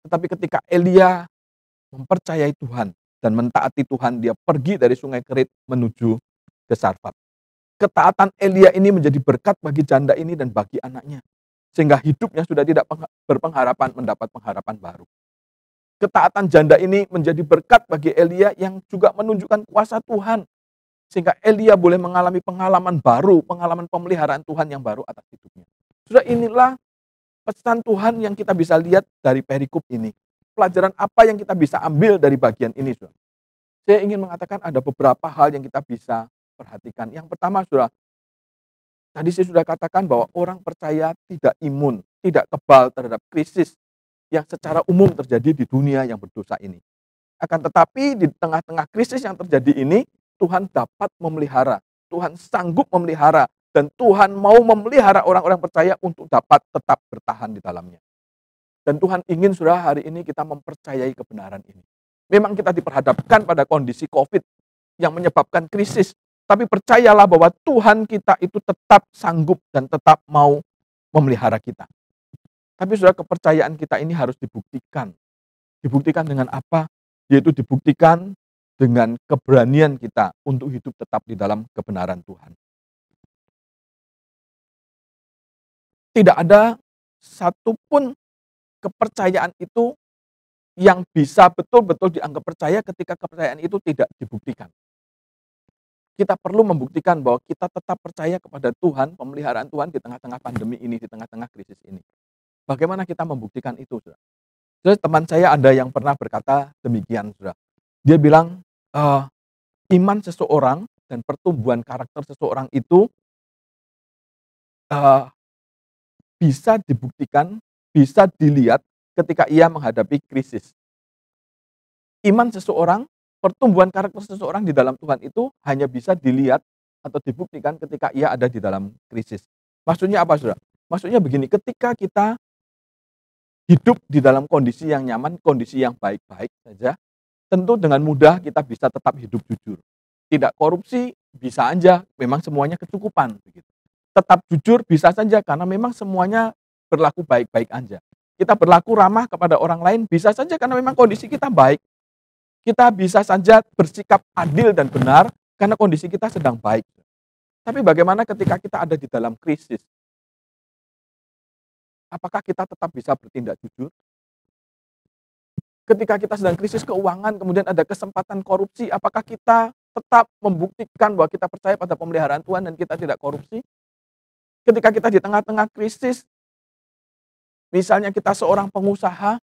tetapi ketika Elia mempercayai Tuhan dan mentaati Tuhan, dia pergi dari sungai Kerit menuju ke Sarfat. Ketaatan Elia ini menjadi berkat bagi janda ini dan bagi anaknya, sehingga hidupnya sudah tidak berpengharapan mendapat pengharapan baru. Ketaatan janda ini menjadi berkat bagi Elia yang juga menunjukkan kuasa Tuhan. Sehingga Elia boleh mengalami pengalaman baru, pengalaman pemeliharaan Tuhan yang baru atas hidupnya. Sudah, inilah pesan Tuhan yang kita bisa lihat dari perikop ini. Pelajaran apa yang kita bisa ambil dari bagian ini, saudara? Saya ingin mengatakan ada beberapa hal yang kita bisa perhatikan. Yang pertama, saudara, tadi saya sudah katakan bahwa orang percaya tidak imun, tidak kebal terhadap krisis yang secara umum terjadi di dunia yang berdosa ini. Akan tetapi di tengah-tengah krisis yang terjadi ini, Tuhan dapat memelihara, Tuhan sanggup memelihara, dan Tuhan mau memelihara orang-orang percaya untuk dapat tetap bertahan di dalamnya. Dan Tuhan ingin saudara hari ini kita mempercayai kebenaran ini. Memang kita diperhadapkan pada kondisi COVID yang menyebabkan krisis, tapi percayalah bahwa Tuhan kita itu tetap sanggup dan tetap mau memelihara kita. Tapi saudara, kepercayaan kita ini harus dibuktikan. Dibuktikan dengan apa? Yaitu dibuktikan dengan keberanian kita untuk hidup tetap di dalam kebenaran Tuhan. Tidak ada satupun kepercayaan itu yang bisa betul-betul dianggap percaya ketika kepercayaan itu tidak dibuktikan. Kita perlu membuktikan bahwa kita tetap percaya kepada Tuhan, pemeliharaan Tuhan di tengah-tengah pandemi ini, di tengah-tengah krisis ini. Bagaimana kita membuktikan itu, saudara? Terus teman saya ada yang pernah berkata demikian, saudara. Dia bilang, iman seseorang dan pertumbuhan karakter seseorang itu bisa dibuktikan, bisa dilihat ketika ia menghadapi krisis. Iman seseorang, pertumbuhan karakter seseorang di dalam Tuhan itu hanya bisa dilihat atau dibuktikan ketika ia ada di dalam krisis. Maksudnya apa, saudara? Maksudnya begini, ketika kita hidup di dalam kondisi yang nyaman, kondisi yang baik-baik saja, tentu dengan mudah kita bisa tetap hidup jujur. Tidak korupsi, bisa aja, memang semuanya kecukupan. Begitu. Tetap jujur bisa saja, karena memang semuanya berlaku baik-baik aja. Kita berlaku ramah kepada orang lain, bisa saja karena memang kondisi kita baik. Kita bisa saja bersikap adil dan benar, karena kondisi kita sedang baik. Tapi bagaimana ketika kita ada di dalam krisis? Apakah kita tetap bisa bertindak jujur? Ketika kita sedang krisis keuangan, kemudian ada kesempatan korupsi, apakah kita tetap membuktikan bahwa kita percaya pada pemeliharaan Tuhan dan kita tidak korupsi? Ketika kita di tengah-tengah krisis, misalnya kita seorang pengusaha,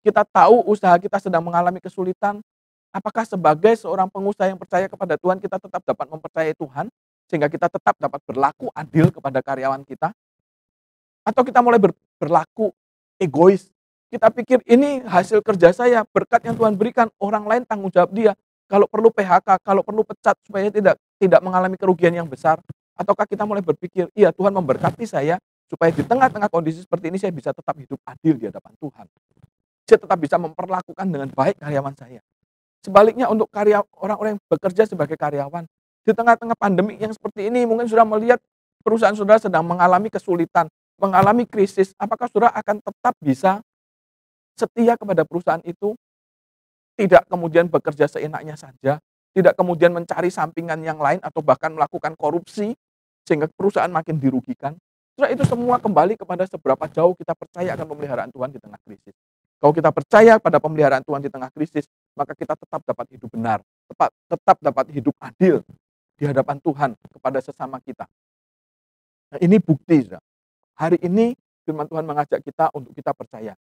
kita tahu usaha kita sedang mengalami kesulitan, apakah sebagai seorang pengusaha yang percaya kepada Tuhan, kita tetap dapat mempercayai Tuhan, sehingga kita tetap dapat berlaku adil kepada karyawan kita? Atau kita mulai berlaku egois. Kita pikir ini hasil kerja saya, berkat yang Tuhan berikan, orang lain tanggung jawab dia. Kalau perlu PHK, kalau perlu pecat supaya tidak mengalami kerugian yang besar. Ataukah kita mulai berpikir, iya Tuhan memberkati saya, Supaya di tengah-tengah kondisi seperti ini saya bisa tetap hidup adil di hadapan Tuhan. Saya tetap bisa memperlakukan dengan baik karyawan saya. Sebaliknya untuk orang-orang yang bekerja sebagai karyawan, di tengah-tengah pandemi yang seperti ini mungkin sudah melihat perusahaan saudara sedang mengalami kesulitan, mengalami krisis. Apakah saudara akan tetap bisa setia kepada perusahaan itu? Tidak kemudian bekerja seenaknya saja, tidak kemudian mencari sampingan yang lain atau bahkan melakukan korupsi sehingga perusahaan makin dirugikan. Saudara, itu semua kembali kepada seberapa jauh kita percaya akan pemeliharaan Tuhan di tengah krisis. Kalau kita percaya pada pemeliharaan Tuhan di tengah krisis, maka kita tetap dapat hidup benar, tetap dapat hidup adil di hadapan Tuhan kepada sesama kita. Nah, ini bukti, saudara. Hari ini firman Tuhan mengajak kita untuk kita percaya.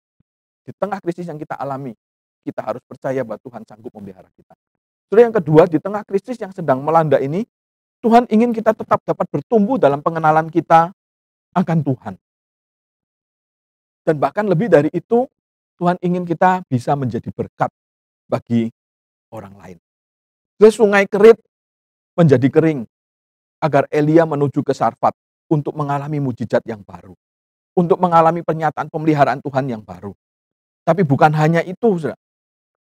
Di tengah krisis yang kita alami, kita harus percaya bahwa Tuhan sanggup memelihara kita. Saudara, yang kedua, di tengah krisis yang sedang melanda ini, Tuhan ingin kita tetap dapat bertumbuh dalam pengenalan kita akan Tuhan. Dan bahkan lebih dari itu, Tuhan ingin kita bisa menjadi berkat bagi orang lain. Jadi sungai Kerit menjadi kering agar Elia menuju ke Sarfat untuk mengalami mujizat yang baru. Untuk mengalami pernyataan pemeliharaan Tuhan yang baru. Tapi bukan hanya itu, saudara.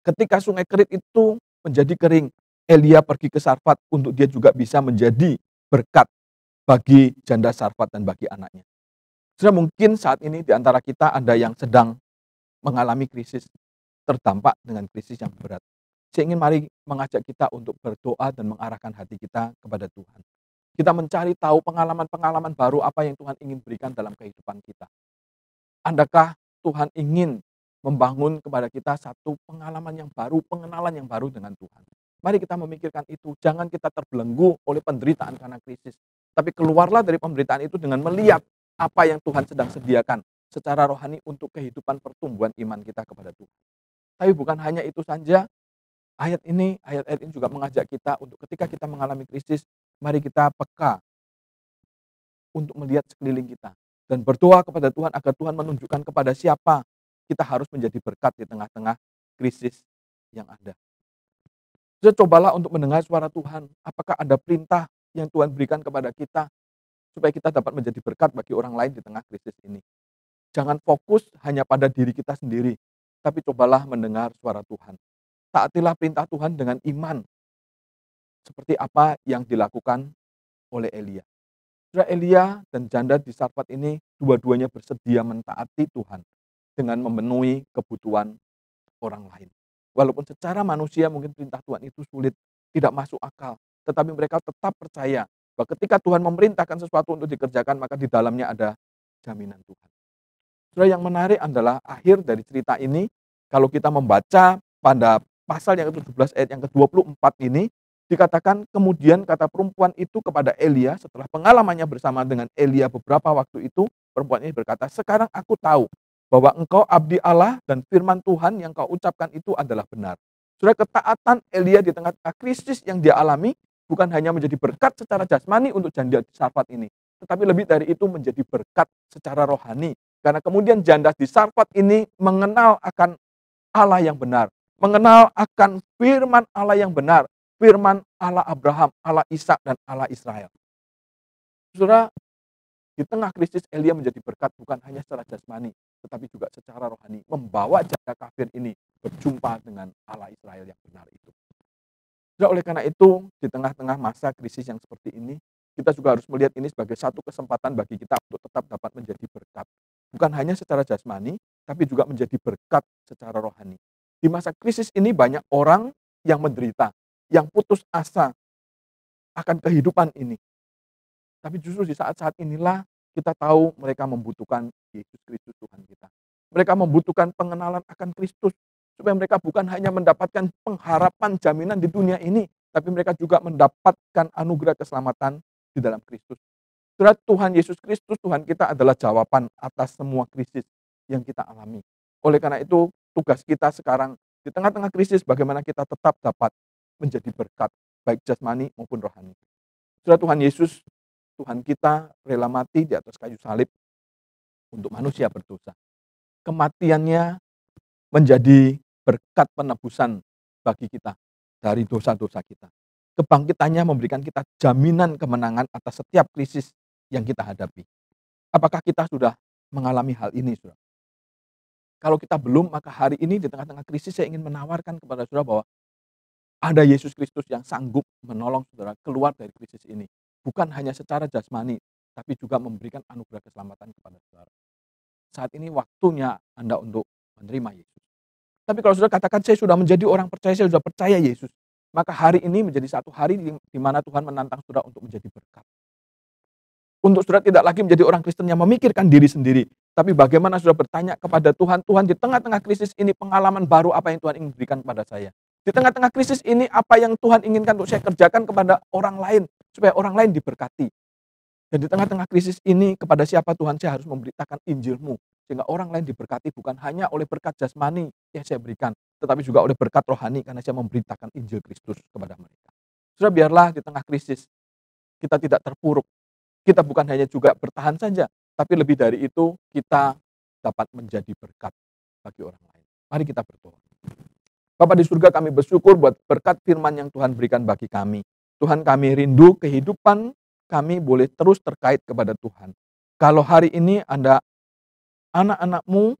Ketika sungai Kerit itu menjadi kering, Elia pergi ke Sarfat untuk dia juga bisa menjadi berkat bagi janda Sarfat dan bagi anaknya. Saudara, mungkin saat ini di antara kita ada yang sedang mengalami krisis, terdampak dengan krisis yang berat. Saya ingin mari mengajak kita untuk berdoa dan mengarahkan hati kita kepada Tuhan. Kita mencari tahu pengalaman-pengalaman baru apa yang Tuhan ingin berikan dalam kehidupan kita. Andakah Tuhan ingin membangun kepada kita satu pengalaman yang baru, pengenalan yang baru dengan Tuhan. Mari kita memikirkan itu. Jangan kita terbelenggu oleh penderitaan karena krisis. Tapi keluarlah dari penderitaan itu dengan melihat apa yang Tuhan sedang sediakan secara rohani untuk kehidupan pertumbuhan iman kita kepada Tuhan. Tapi bukan hanya itu saja. Ayat ini juga mengajak kita untuk ketika kita mengalami krisis, mari kita peka untuk melihat sekeliling kita. Dan berdoa kepada Tuhan agar Tuhan menunjukkan kepada siapa kita harus menjadi berkat di tengah-tengah krisis yang ada. Jadi cobalah untuk mendengar suara Tuhan. Apakah ada perintah yang Tuhan berikan kepada kita supaya kita dapat menjadi berkat bagi orang lain di tengah krisis ini. Jangan fokus hanya pada diri kita sendiri, tapi cobalah mendengar suara Tuhan. Taatilah perintah Tuhan dengan iman. Seperti apa yang dilakukan oleh Elia. Saudara, Elia dan janda di Sarfat ini dua-duanya bersedia mentaati Tuhan dengan memenuhi kebutuhan orang lain. Walaupun secara manusia mungkin perintah Tuhan itu sulit, tidak masuk akal. Tetapi mereka tetap percaya bahwa ketika Tuhan memerintahkan sesuatu untuk dikerjakan, maka di dalamnya ada jaminan Tuhan. Saudara, yang menarik adalah akhir dari cerita ini, kalau kita membaca pada pasal yang ke-17 ayat yang ke-24 ini, dikatakan kemudian kata perempuan itu kepada Elia setelah pengalamannya bersama dengan Elia beberapa waktu itu, perempuan ini berkata, sekarang aku tahu bahwa engkau abdi Allah dan firman Tuhan yang kau ucapkan itu adalah benar. Saudara, ketaatan Elia di tengah-tengah krisis yang dia alami bukan hanya menjadi berkat secara jasmani untuk janda di Sarfat ini, tetapi lebih dari itu menjadi berkat secara rohani. Karena kemudian janda di Sarfat ini mengenal akan Allah yang benar, mengenal akan firman Allah yang benar, firman Allah Abraham, Allah Ishak dan Allah Israel. Saudara, di tengah krisis Elia menjadi berkat bukan hanya secara jasmani, tetapi juga secara rohani, membawa janda kafir ini berjumpa dengan Allah Israel yang benar itu. Saudara, oleh karena itu, di tengah-tengah masa krisis yang seperti ini, kita juga harus melihat ini sebagai satu kesempatan bagi kita untuk tetap dapat menjadi berkat. Bukan hanya secara jasmani, tapi juga menjadi berkat secara rohani. Di masa krisis ini banyak orang yang menderita, yang putus asa akan kehidupan ini. Tapi justru di saat-saat inilah kita tahu mereka membutuhkan Yesus Kristus Tuhan kita. Mereka membutuhkan pengenalan akan Kristus. Supaya mereka bukan hanya mendapatkan pengharapan jaminan di dunia ini, tapi mereka juga mendapatkan anugerah keselamatan di dalam Kristus. Saudara, Tuhan Yesus Kristus, Tuhan kita adalah jawaban atas semua krisis yang kita alami. Oleh karena itu, tugas kita sekarang di tengah-tengah krisis, bagaimana kita tetap dapat menjadi berkat, baik jasmani maupun rohani. Saudara, Tuhan Yesus, Tuhan kita rela mati di atas kayu salib untuk manusia berdosa. Kematiannya menjadi berkat penebusan bagi kita dari dosa-dosa kita. Kebangkitannya memberikan kita jaminan kemenangan atas setiap krisis yang kita hadapi. Apakah kita sudah mengalami hal ini, saudara? Kalau kita belum, maka hari ini di tengah-tengah krisis saya ingin menawarkan kepada saudara bahwa ada Yesus Kristus yang sanggup menolong saudara keluar dari krisis ini. Bukan hanya secara jasmani, tapi juga memberikan anugerah keselamatan kepada saudara. Saat ini waktunya Anda untuk menerima Yesus. Tapi kalau saudara katakan, saya sudah menjadi orang percaya, saya sudah percaya Yesus. Maka hari ini menjadi satu hari di mana Tuhan menantang saudara untuk menjadi berkat. Untuk saudara tidak lagi menjadi orang Kristen yang memikirkan diri sendiri. Tapi bagaimana saudara bertanya kepada Tuhan, Tuhan di tengah-tengah krisis ini pengalaman baru apa yang Tuhan ingin berikan kepada saya. Di tengah-tengah krisis ini apa yang Tuhan inginkan untuk saya kerjakan kepada orang lain. Supaya orang lain diberkati. Dan di tengah-tengah krisis ini kepada siapa Tuhan saya harus memberitakan Injil-Mu. Sehingga orang lain diberkati bukan hanya oleh berkat jasmani yang saya berikan. Tetapi juga oleh berkat rohani karena saya memberitakan Injil Kristus kepada mereka. Saudara, biarlah di tengah krisis kita tidak terpuruk. Kita bukan hanya juga bertahan saja, tapi lebih dari itu kita dapat menjadi berkat bagi orang lain. Mari kita berdoa. Bapa di surga, kami bersyukur buat berkat firman yang Tuhan berikan bagi kami. Tuhan, kami rindu kehidupan kami boleh terus terkait kepada Tuhan. Kalau hari ini ada anak-anak-Mu,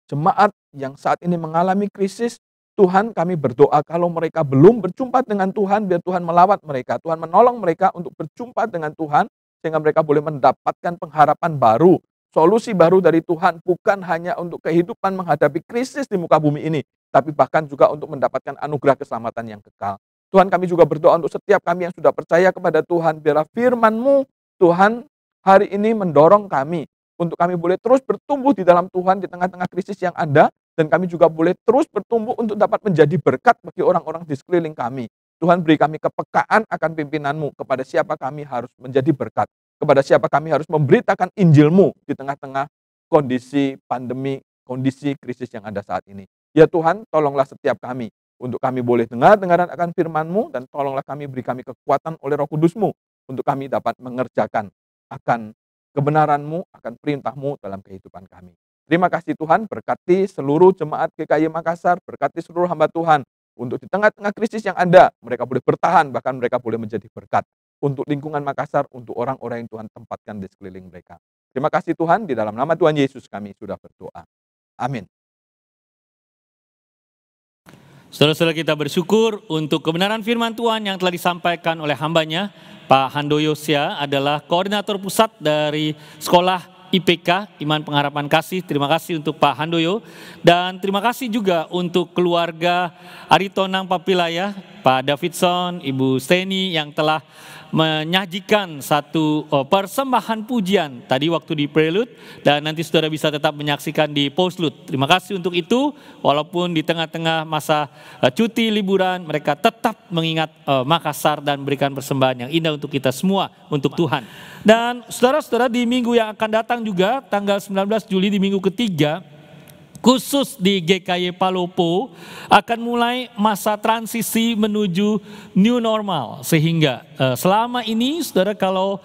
jemaat yang saat ini mengalami krisis, Tuhan, kami berdoa kalau mereka belum berjumpa dengan Tuhan, biar Tuhan melawat mereka. Tuhan menolong mereka untuk berjumpa dengan Tuhan, sehingga mereka boleh mendapatkan pengharapan baru, solusi baru dari Tuhan, bukan hanya untuk kehidupan menghadapi krisis di muka bumi ini, tapi bahkan juga untuk mendapatkan anugerah keselamatan yang kekal. Tuhan, kami juga berdoa untuk setiap kami yang sudah percaya kepada Tuhan, biarlah firman-Mu, Tuhan, hari ini mendorong kami, untuk kami boleh terus bertumbuh di dalam Tuhan di tengah-tengah krisis yang ada, dan kami juga boleh terus bertumbuh untuk dapat menjadi berkat bagi orang-orang di sekeliling kami. Tuhan, beri kami kepekaan akan pimpinan-Mu, kepada siapa kami harus menjadi berkat, kepada siapa kami harus memberitakan Injil-Mu di tengah-tengah kondisi pandemi, kondisi krisis yang ada saat ini. Ya Tuhan, tolonglah setiap kami, untuk kami boleh dengar-dengaran akan firman-Mu, dan tolonglah kami, beri kami kekuatan oleh Roh Kudus-Mu, untuk kami dapat mengerjakan akan kebenaran-Mu, akan perintah-Mu dalam kehidupan kami. Terima kasih Tuhan, berkati seluruh jemaat GKY Makassar, berkati seluruh hamba Tuhan, untuk di tengah-tengah krisis yang ada, mereka boleh bertahan, bahkan mereka boleh menjadi berkat untuk lingkungan Makassar, untuk orang-orang yang Tuhan tempatkan di sekeliling mereka. Terima kasih Tuhan, di dalam nama Tuhan Yesus kami sudah berdoa. Amin. Saudara-saudara, kita bersyukur untuk kebenaran firman Tuhan yang telah disampaikan oleh hambanya. Pak Handoyo Sia adalah koordinator pusat dari sekolah IPK, Iman Pengharapan Kasih. Terima kasih untuk Pak Handoyo. Dan terima kasih juga untuk keluarga Aritonang Papilaya, Pak Davidson, Ibu Steny yang telah menyajikan satu persembahan pujian tadi waktu di prelude, dan nanti saudara bisa tetap menyaksikan di postlude. Terima kasih untuk itu, walaupun di tengah-tengah masa cuti liburan mereka tetap mengingat Makassar dan memberikan persembahan yang indah untuk kita semua, untuk Tuhan. Dan saudara-saudara, di minggu yang akan datang juga tanggal 19 Juli di minggu ketiga, khusus di GKY Palopo akan mulai masa transisi menuju new normal. Sehingga selama ini saudara kalau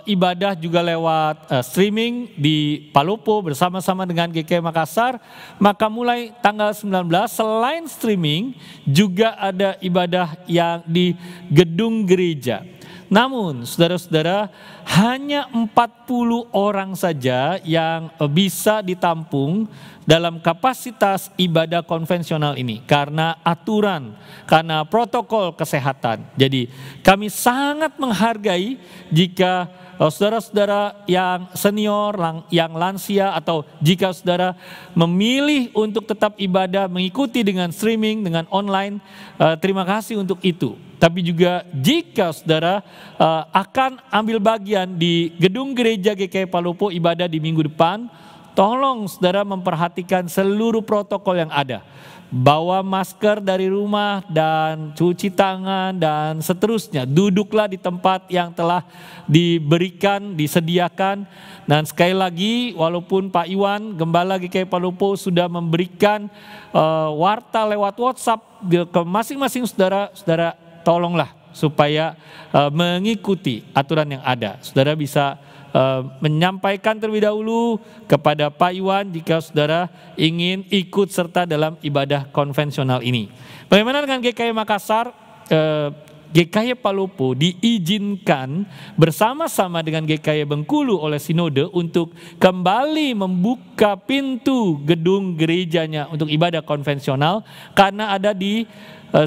ibadah juga lewat streaming di Palopo bersama-sama dengan GKY Makassar, maka mulai tanggal 19 selain streaming juga ada ibadah yang di gedung gereja. Namun saudara-saudara, hanya 40 orang saja yang bisa ditampung dalam kapasitas ibadah konvensional ini karena aturan, karena protokol kesehatan. Jadi kami sangat menghargai jika saudara-saudara yang senior, yang lansia, atau jika saudara memilih untuk tetap ibadah mengikuti dengan streaming, dengan online, terima kasih untuk itu. Tapi juga jika saudara akan ambil bagian di gedung gereja GKY Palopo ibadah di minggu depan, tolong saudara memperhatikan seluruh protokol yang ada. Bawa masker dari rumah dan cuci tangan dan seterusnya. Duduklah di tempat yang telah diberikan, disediakan. Dan sekali lagi, walaupun Pak Iwan, Gembala GKY Palopo sudah memberikan warta lewat WhatsApp ke masing-masing saudara, saudara tolonglah supaya mengikuti aturan yang ada. Saudara bisa menyampaikan terlebih dahulu kepada Pak Iwan jika saudara ingin ikut serta dalam ibadah konvensional ini. Bagaimana dengan GKY Makassar? GKY Palopo diizinkan bersama-sama dengan GKY Bengkulu oleh Sinode untuk kembali membuka pintu gedung gerejanya untuk ibadah konvensional karena ada di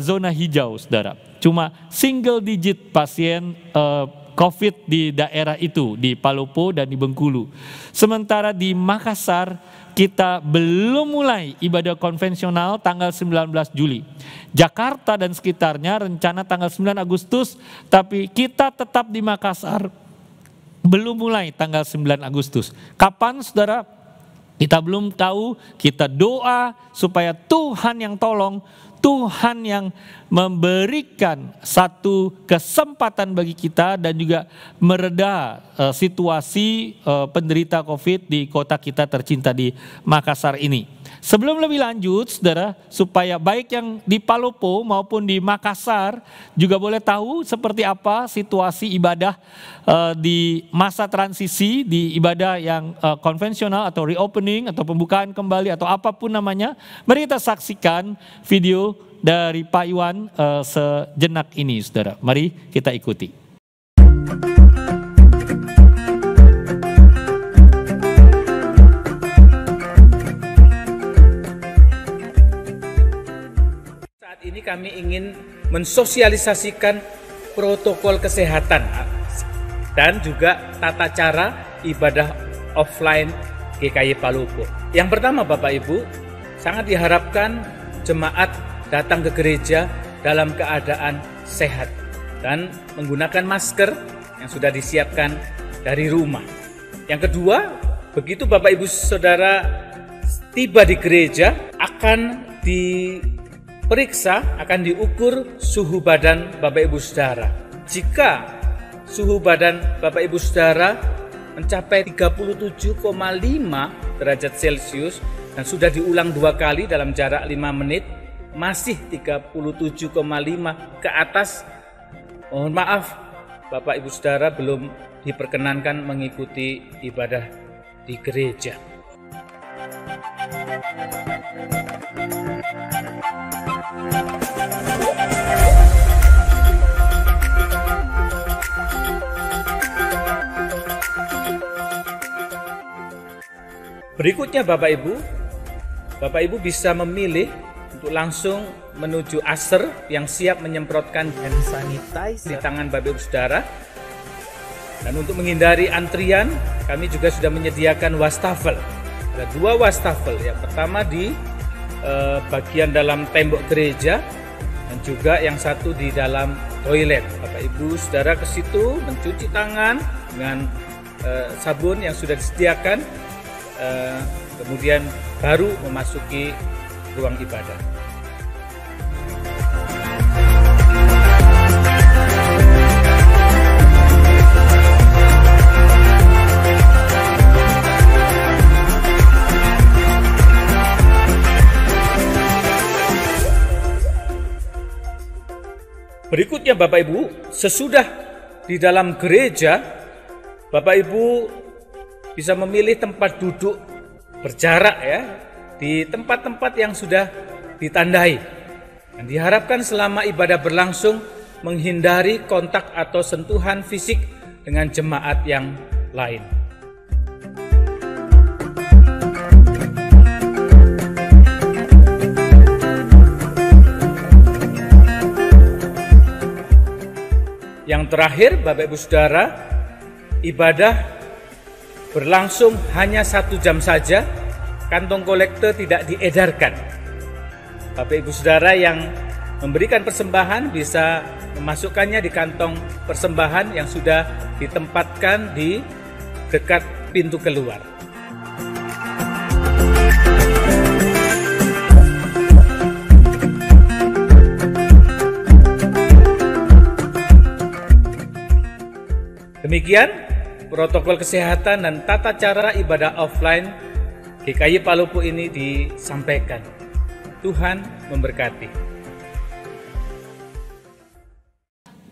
zona hijau, saudara. Cuma single digit pasien COVID di daerah itu, di Palopo dan di Bengkulu. Sementara di Makassar kita belum mulai ibadah konvensional tanggal 19 Juli. Jakarta dan sekitarnya rencana tanggal 9 Agustus, tapi kita tetap di Makassar belum mulai tanggal 9 Agustus. Kapan, saudara? Kita belum tahu, kita doa supaya Tuhan yang tolong, Tuhan yang memberikan satu kesempatan bagi kita dan juga mereda situasi penderita COVID di kota kita tercinta di Makassar ini. Sebelum lebih lanjut, saudara, supaya baik yang di Palopo maupun di Makassar juga boleh tahu seperti apa situasi ibadah di masa transisi, di ibadah yang konvensional atau reopening atau pembukaan kembali atau apapun namanya. Mari kita saksikan video dari Pak Iwan sejenak ini, saudara. Mari kita ikuti. Saat ini kami ingin mensosialisasikan protokol kesehatan dan juga tata cara ibadah offline GKY Palopo. Yang pertama, Bapak Ibu, sangat diharapkan jemaat datang ke gereja dalam keadaan sehat dan menggunakan masker yang sudah disiapkan dari rumah. Yang kedua, begitu Bapak Ibu Saudara tiba di gereja, akan diperiksa, akan diukur suhu badan Bapak Ibu Saudara. Jika suhu badan Bapak Ibu Saudara mencapai 37,5 derajat Celcius dan sudah diulang 2 kali dalam jarak 5 menit, masih 37,5 ke atas, mohon maaf Bapak Ibu Saudara belum diperkenankan mengikuti ibadah di gereja. Berikutnya Bapak Ibu bisa memilih untuk langsung menuju aser yang siap menyemprotkan hand sanitizer di tangan Bapak Ibu Saudara. Dan untuk menghindari antrian, kami juga sudah menyediakan wastafel. Ada 2 wastafel. Yang pertama di bagian dalam tembok gereja dan juga yang satu di dalam toilet. Bapak Ibu Saudara ke situ mencuci tangan dengan sabun yang sudah disediakan, kemudian baru memasuki ruang ibadah. Berikutnya Bapak Ibu, sesudah di dalam gereja, Bapak Ibu bisa memilih tempat duduk berjarak ya, di tempat-tempat yang sudah ditandai. Dan diharapkan selama ibadah berlangsung menghindari kontak atau sentuhan fisik dengan jemaat yang lain. Yang terakhir, Bapak Ibu Saudara, ibadah berlangsung hanya 1 jam saja, kantong kolekte tidak diedarkan. Bapak Ibu Saudara yang memberikan persembahan bisa memasukkannya di kantong persembahan yang sudah ditempatkan di dekat pintu keluar. Demikian protokol kesehatan dan tata cara ibadah offline GKY Palopo ini disampaikan. Tuhan memberkati.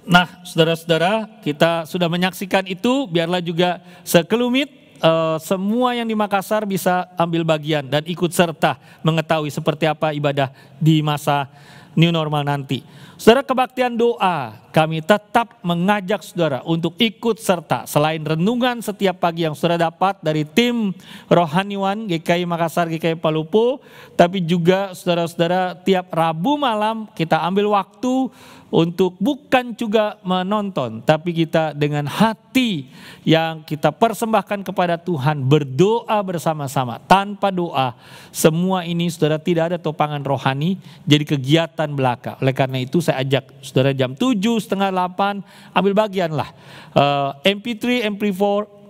Nah, saudara-saudara, kita sudah menyaksikan itu, biarlah juga sekelumit semua yang di Makassar bisa ambil bagian dan ikut serta mengetahui seperti apa ibadah di masa new normal nanti. Saudara, kebaktian doa kami tetap mengajak saudara untuk ikut serta selain renungan setiap pagi yang saudara dapat dari tim Rohaniwan GKI Makassar, GKI Palupo, tapi juga saudara-saudara tiap Rabu malam kita ambil waktu untuk bukan juga menonton, tapi kita dengan hati yang kita persembahkan kepada Tuhan berdoa bersama-sama. Tanpa doa semua ini saudara tidak ada topangan rohani, jadi kegiatan belaka. Oleh karena itu saya ajak saudara jam 7, setengah 8 ambil bagianlah. MP3,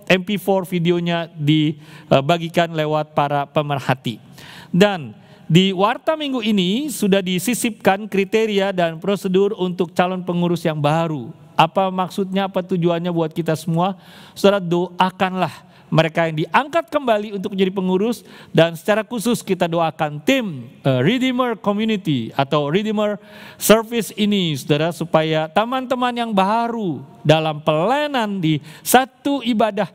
MP4 videonya dibagikan lewat para pemerhati. Dan di Warta Minggu ini sudah disisipkan kriteria dan prosedur untuk calon pengurus yang baru. Apa maksudnya, apa tujuannya buat kita semua? Saudara, doakanlah mereka yang diangkat kembali untuk menjadi pengurus, dan secara khusus kita doakan tim Redeemer Community atau Redeemer Service ini, saudara, supaya teman-teman yang baru dalam pelayanan di satu ibadah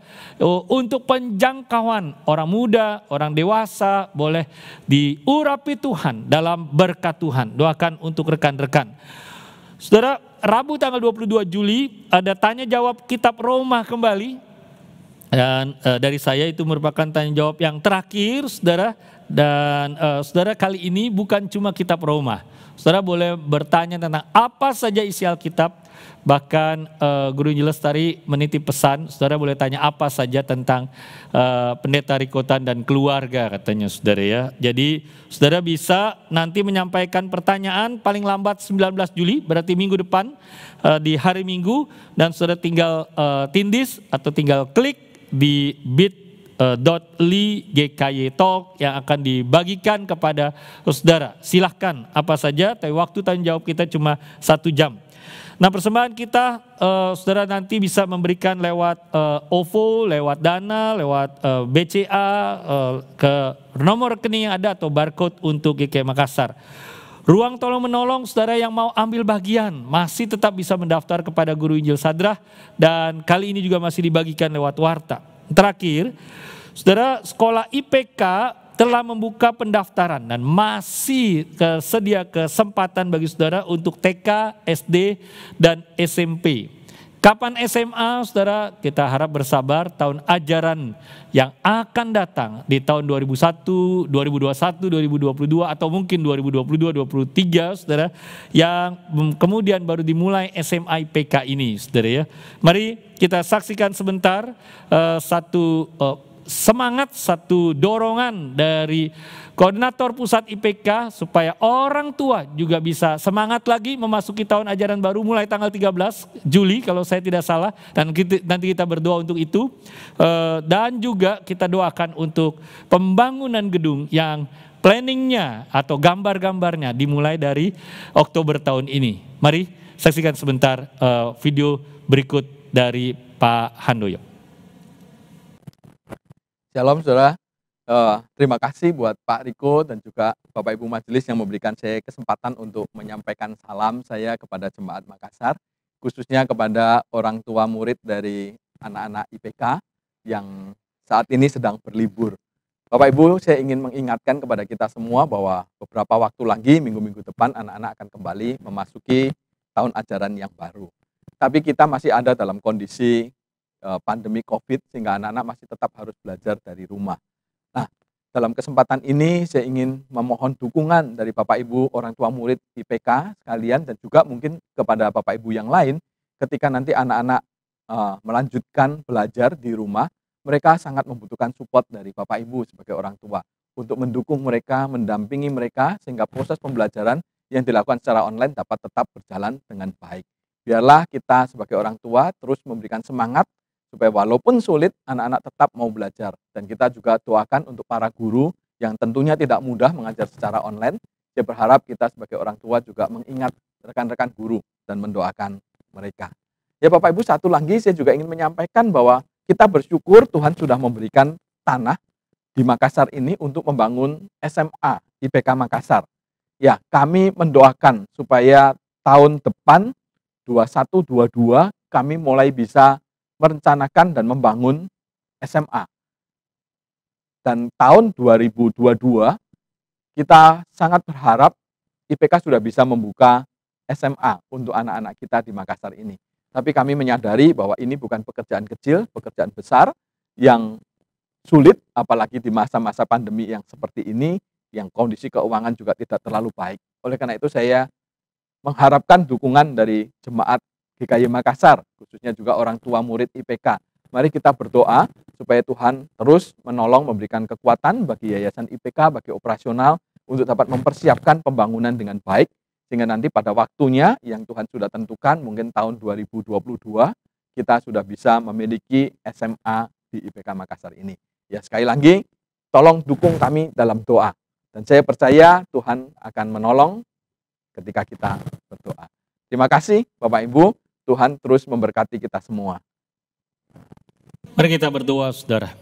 untuk penjangkauan orang muda, orang dewasa boleh diurapi Tuhan dalam berkat Tuhan. Doakan untuk rekan-rekan. Saudara, Rabu tanggal 22 Juli ada tanya jawab kitab Roma kembali. Dan dari saya itu merupakan tanya jawab yang terakhir, saudara. Dan saudara, kali ini bukan cuma kitab Roma. Saudara boleh bertanya tentang apa saja isi Alkitab. Bahkan Guru Injil Lestari menitip pesan, saudara boleh tanya apa saja tentang Pendeta Rikotan dan keluarga, katanya saudara ya. Jadi saudara bisa nanti menyampaikan pertanyaan paling lambat 19 Juli, berarti minggu depan di hari Minggu. Dan saudara tinggal tindis atau tinggal klik di bit.ly GKY Talk yang akan dibagikan kepada saudara. Silahkan apa saja, tapi waktu tanya jawab kita cuma 1 jam. Nah, persembahan kita saudara nanti bisa memberikan lewat OVO, lewat Dana, lewat BCA, ke nomor rekening yang ada atau barcode untuk GKI Makassar. Ruang tolong menolong, saudara yang mau ambil bagian masih tetap bisa mendaftar kepada Guru Injil Sadrah, dan kali ini juga masih dibagikan lewat Warta. Terakhir, saudara, sekolah IPK telah membuka pendaftaran dan masih tersedia kesempatan bagi saudara untuk TK, SD, dan SMP. Kapan SMA, saudara? Kita harap bersabar, tahun ajaran yang akan datang di tahun 2021, 2022 atau mungkin 2022-2023, saudara, yang kemudian baru dimulai SMA IPK ini, saudara ya. Mari kita saksikan sebentar satu semangat, satu dorongan dari koordinator pusat IPK supaya orang tua juga bisa semangat lagi memasuki tahun ajaran baru mulai tanggal 13 Juli kalau saya tidak salah, dan nanti kita berdoa untuk itu. Dan juga kita doakan untuk pembangunan gedung yang planningnya atau gambar-gambarnya dimulai dari Oktober tahun ini. Mari saksikan sebentar video berikut dari Pak Handoyo. Shalom saudara, terima kasih buat Pak Riko dan juga Bapak Ibu Majelis yang memberikan saya kesempatan untuk menyampaikan salam saya kepada Jemaat Makassar, khususnya kepada orang tua murid dari anak-anak IPK yang saat ini sedang berlibur. Bapak Ibu, saya ingin mengingatkan kepada kita semua bahwa beberapa waktu lagi, minggu-minggu depan, anak-anak akan kembali memasuki tahun ajaran yang baru. Tapi kita masih ada dalam kondisi pandemi COVID, sehingga anak-anak masih tetap harus belajar dari rumah. Nah, dalam kesempatan ini saya ingin memohon dukungan dari Bapak Ibu orang tua murid IPK sekalian, dan juga mungkin kepada Bapak Ibu yang lain, ketika nanti anak-anak melanjutkan belajar di rumah, mereka sangat membutuhkan support dari Bapak Ibu sebagai orang tua untuk mendukung mereka, mendampingi mereka, sehingga proses pembelajaran yang dilakukan secara online dapat tetap berjalan dengan baik. Biarlah kita sebagai orang tua terus memberikan semangat supaya walaupun sulit, anak-anak tetap mau belajar. Dan kita juga doakan untuk para guru yang tentunya tidak mudah mengajar secara online. Saya berharap kita sebagai orang tua juga mengingat rekan-rekan guru dan mendoakan mereka. Ya Bapak Ibu, satu lagi saya juga ingin menyampaikan bahwa kita bersyukur Tuhan sudah memberikan tanah di Makassar ini untuk membangun SMA IPK Makassar. Ya, kami mendoakan supaya tahun depan 21-22 kami mulai bisa merencanakan dan membangun SMA. Dan tahun 2022 kita sangat berharap IPK sudah bisa membuka SMA untuk anak-anak kita di Makassar ini. Tapi kami menyadari bahwa ini bukan pekerjaan kecil, pekerjaan besar yang sulit, apalagi di masa-masa pandemi yang seperti ini, yang kondisi keuangan juga tidak terlalu baik. Oleh karena itu saya mengharapkan dukungan dari jemaat GKY Makassar, khususnya juga orang tua murid IPK. Mari kita berdoa supaya Tuhan terus menolong, memberikan kekuatan bagi yayasan IPK, bagi operasional, untuk dapat mempersiapkan pembangunan dengan baik, sehingga nanti pada waktunya yang Tuhan sudah tentukan, mungkin tahun 2022, kita sudah bisa memiliki SMA di IPK Makassar ini. Ya, sekali lagi, tolong dukung kami dalam doa. Dan saya percaya Tuhan akan menolong ketika kita berdoa. Terima kasih Bapak Ibu, Tuhan terus memberkati kita semua. Mari kita berdoa, saudara.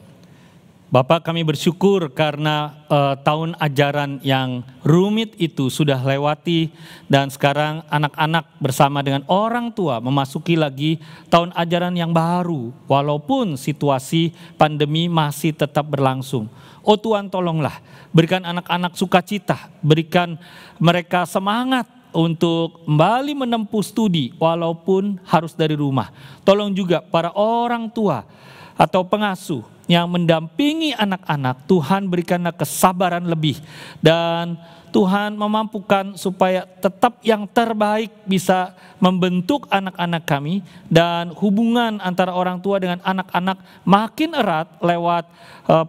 Bapak, kami bersyukur karena tahun ajaran yang rumit itu sudah lewati, dan sekarang anak-anak bersama dengan orang tua memasuki lagi tahun ajaran yang baru, walaupun situasi pandemi masih tetap berlangsung. Oh Tuhan, tolonglah berikan anak-anak sukacita, berikan mereka semangat untuk kembali menempuh studi walaupun harus dari rumah. Tolong juga para orang tua atau pengasuh yang mendampingi anak-anak, Tuhan berikanlah kesabaran lebih, dan Tuhan memampukan supaya tetap yang terbaik bisa membentuk anak-anak kami, dan hubungan antara orang tua dengan anak-anak makin erat lewat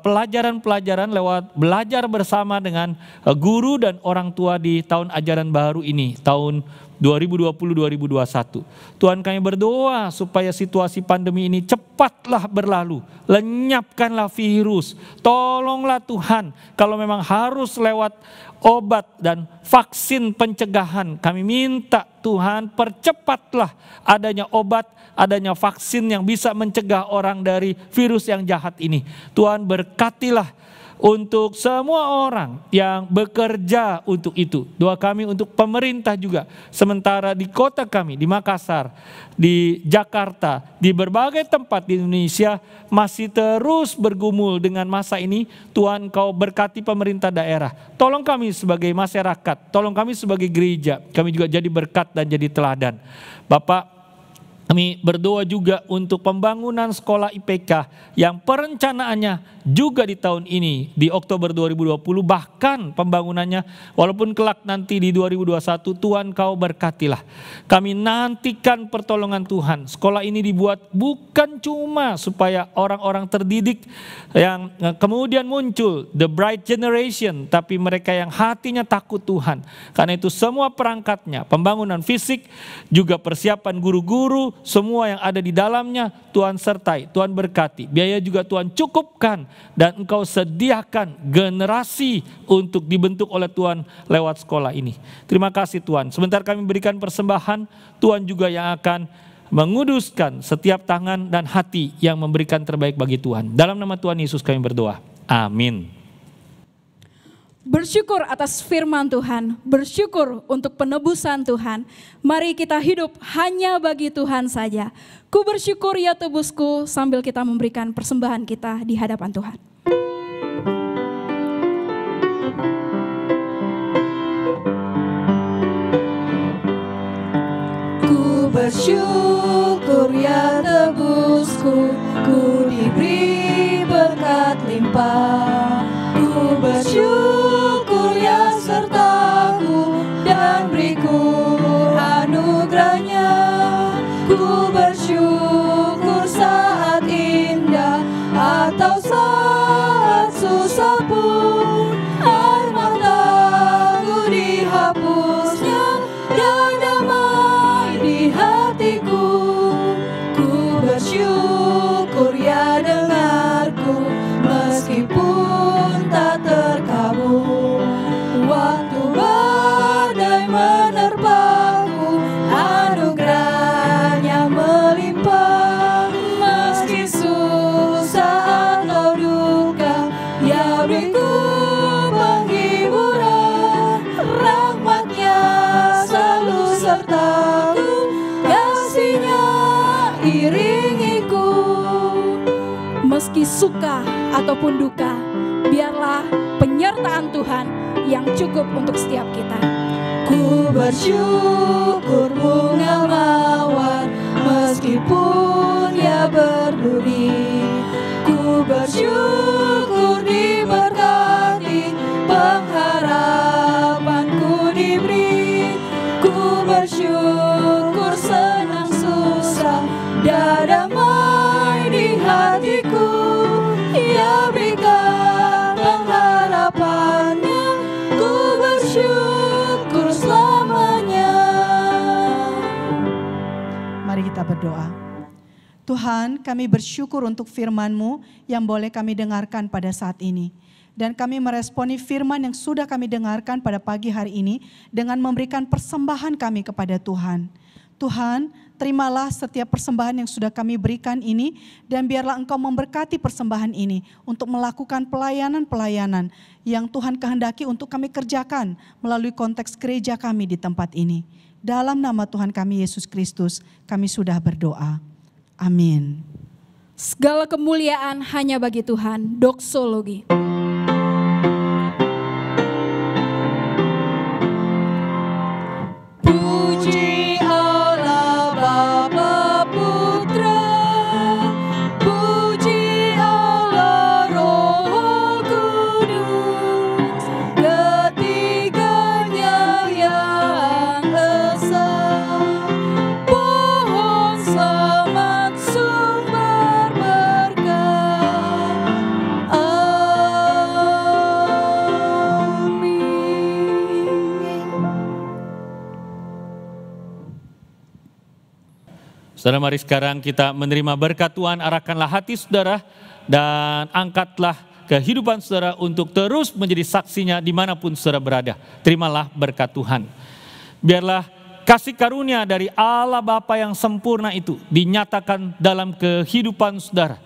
pelajaran-pelajaran, lewat belajar bersama dengan guru dan orang tua di tahun ajaran baru ini, tahun 2020-2021. Tuhan, kami berdoa supaya situasi pandemi ini cepatlah berlalu. Lenyapkanlah virus. Tolonglah Tuhan, kalau memang harus lewat obat dan vaksin pencegahan, kami minta Tuhan percepatlah adanya obat, adanya vaksin yang bisa mencegah orang dari virus yang jahat ini. Tuhan, berkatilah untuk semua orang yang bekerja untuk itu. Doa kami untuk pemerintah juga, sementara di kota kami, di Makassar, di Jakarta, di berbagai tempat di Indonesia masih terus bergumul dengan masa ini. Tuhan, Kau berkati pemerintah daerah. Tolong kami sebagai masyarakat, tolong kami sebagai gereja, kami juga jadi berkat dan jadi teladan. Bapak, kami berdoa juga untuk pembangunan sekolah IPK yang perencanaannya juga di tahun ini, di Oktober 2020, bahkan pembangunannya walaupun kelak nanti di 2021, Tuhan Kau berkatilah. Kami nantikan pertolongan Tuhan. Sekolah ini dibuat bukan cuma supaya orang-orang terdidik yang kemudian muncul, the bright generation, tapi mereka yang hatinya takut Tuhan. Karena itu semua perangkatnya, pembangunan fisik, juga persiapan guru-guru, semua yang ada di dalamnya Tuhan sertai, Tuhan berkati. Biaya juga Tuhan cukupkan, dan Engkau sediakan generasi untuk dibentuk oleh Tuhan lewat sekolah ini. Terima kasih Tuhan. Sebentar kami berikan persembahan, Tuhan juga yang akan menguduskan setiap tangan dan hati yang memberikan terbaik bagi Tuhan. Dalam nama Tuhan Yesus kami berdoa. Amin. Bersyukur atas firman Tuhan, bersyukur untuk penebusan Tuhan. Mari kita hidup hanya bagi Tuhan saja. Ku bersyukur ya tebusku, sambil kita memberikan persembahan kita di hadapan Tuhan. Ku bersyukur ya tebusku, ku diberi berkat limpah. Ku bersyukur ya sertaku, dan beriku anugerahnya. Ku bersyukur saat indah atau saat susah pun, air mataku dihapusnya dan damai di hatiku. Ku bersyukur ya dengarku, meskipun tak terkabul. Waktu badai menerpaku, anugerahnya melimpah. Meski susah atau duka, ya beriku penghiburan. Rahmatnya selalu sertaku, kasihnya iringiku. Meski suka ataupun duka, biarlah penyertaan Tuhan yang cukup untuk setiap kita. Ku bersyukur bunga mawar meskipun ia berduri. Ku bersyukur diberkati, pengharapanku diberi. Ku bersyukur senang susah, damai di hatiku. Ia berikan pengharapannya, ku bersyukur selamanya. Mari kita berdoa. Tuhan, kami bersyukur untuk firman-Mu yang boleh kami dengarkan pada saat ini. Dan kami meresponi firman yang sudah kami dengarkan pada pagi hari ini dengan memberikan persembahan kami kepada Tuhan. Tuhan, terimalah setiap persembahan yang sudah kami berikan ini dan biarlah Engkau memberkati persembahan ini untuk melakukan pelayanan-pelayanan yang Tuhan kehendaki untuk kami kerjakan melalui konteks gereja kami di tempat ini. Dalam nama Tuhan kami Yesus Kristus, kami sudah berdoa. Amin. Segala kemuliaan hanya bagi Tuhan. Doksologi. Puji Allah Bapa Putra, puji Allah Roh Kudus, ketiganya yang esa, pohon selamat sumber berkah. Amin. Saudara, mari sekarang kita menerima berkat Tuhan. Arahkanlah hati saudara dan angkatlah kehidupan saudara untuk terus menjadi saksinya dimanapun saudara berada. Terimalah berkat Tuhan. Biarlah kasih karunia dari Allah Bapa yang sempurna itu dinyatakan dalam kehidupan saudara.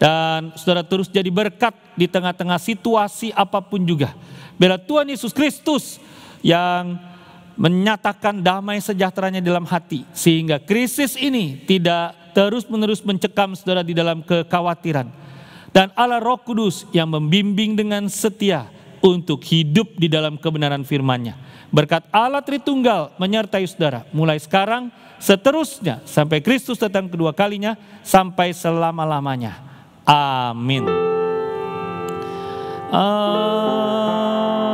Dan saudara terus jadi berkat di tengah-tengah situasi apapun juga. Biarlah Tuhan Yesus Kristus yang menyatakan damai sejahteranya dalam hati. Sehingga krisis ini tidak terus-menerus mencekam saudara di dalam kekhawatiran. Dan Allah Roh Kudus yang membimbing dengan setia untuk hidup di dalam kebenaran firman-Nya. Berkat Allah Tritunggal menyertai saudara mulai sekarang, seterusnya sampai Kristus datang kedua kalinya, sampai selama-lamanya. Amin. Amin.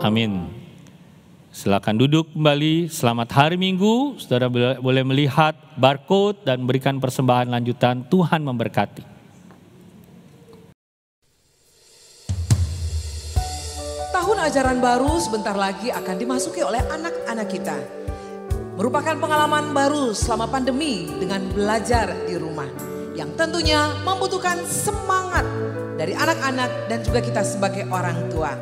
Amin. Silakan duduk kembali. Selamat hari Minggu. Saudara boleh melihat barcode dan berikan persembahan lanjutan. Tuhan memberkati. Tahun ajaran baru sebentar lagi akan dimasuki oleh anak-anak kita. Merupakan pengalaman baru selama pandemi dengan belajar di rumah. Yang tentunya membutuhkan semangat dari anak-anak dan juga kita sebagai orang tua.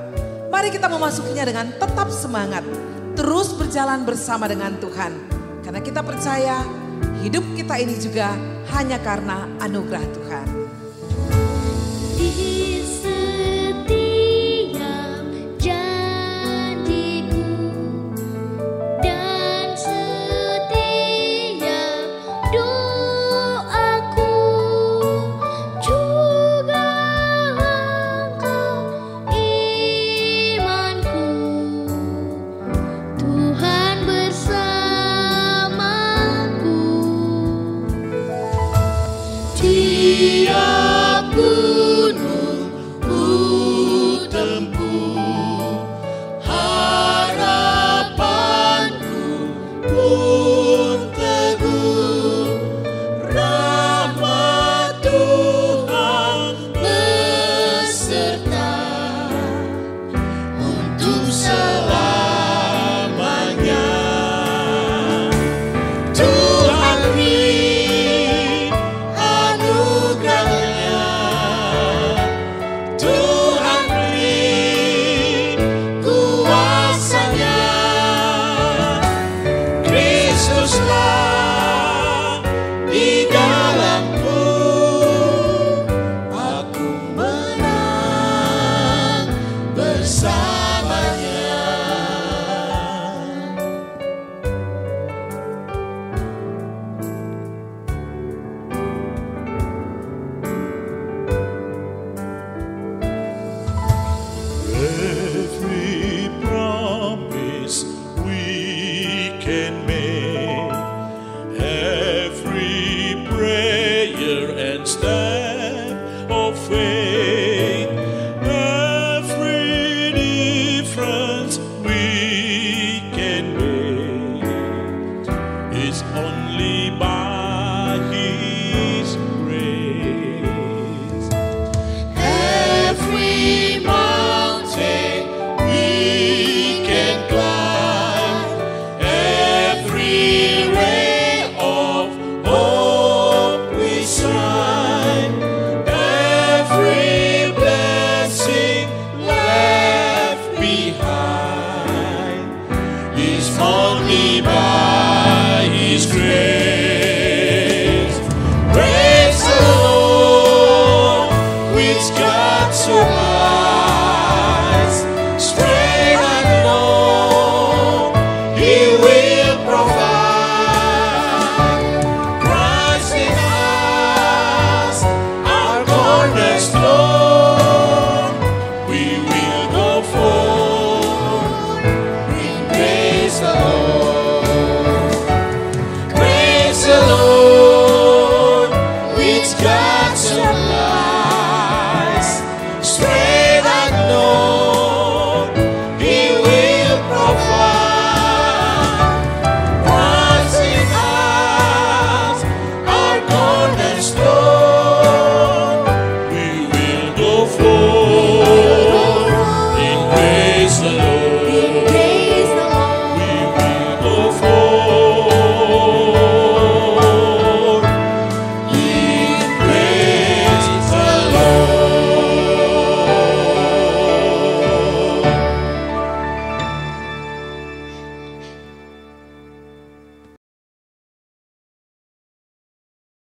Mari kita memasukinya dengan tetap semangat, terus berjalan bersama dengan Tuhan. Karena kita percaya hidup kita ini juga hanya karena anugerah Tuhan. Di setiap janji-Mu dan setiap doaku, juga Engkau imanku. Tuhan bersamaku. Tiap gunung ibadah.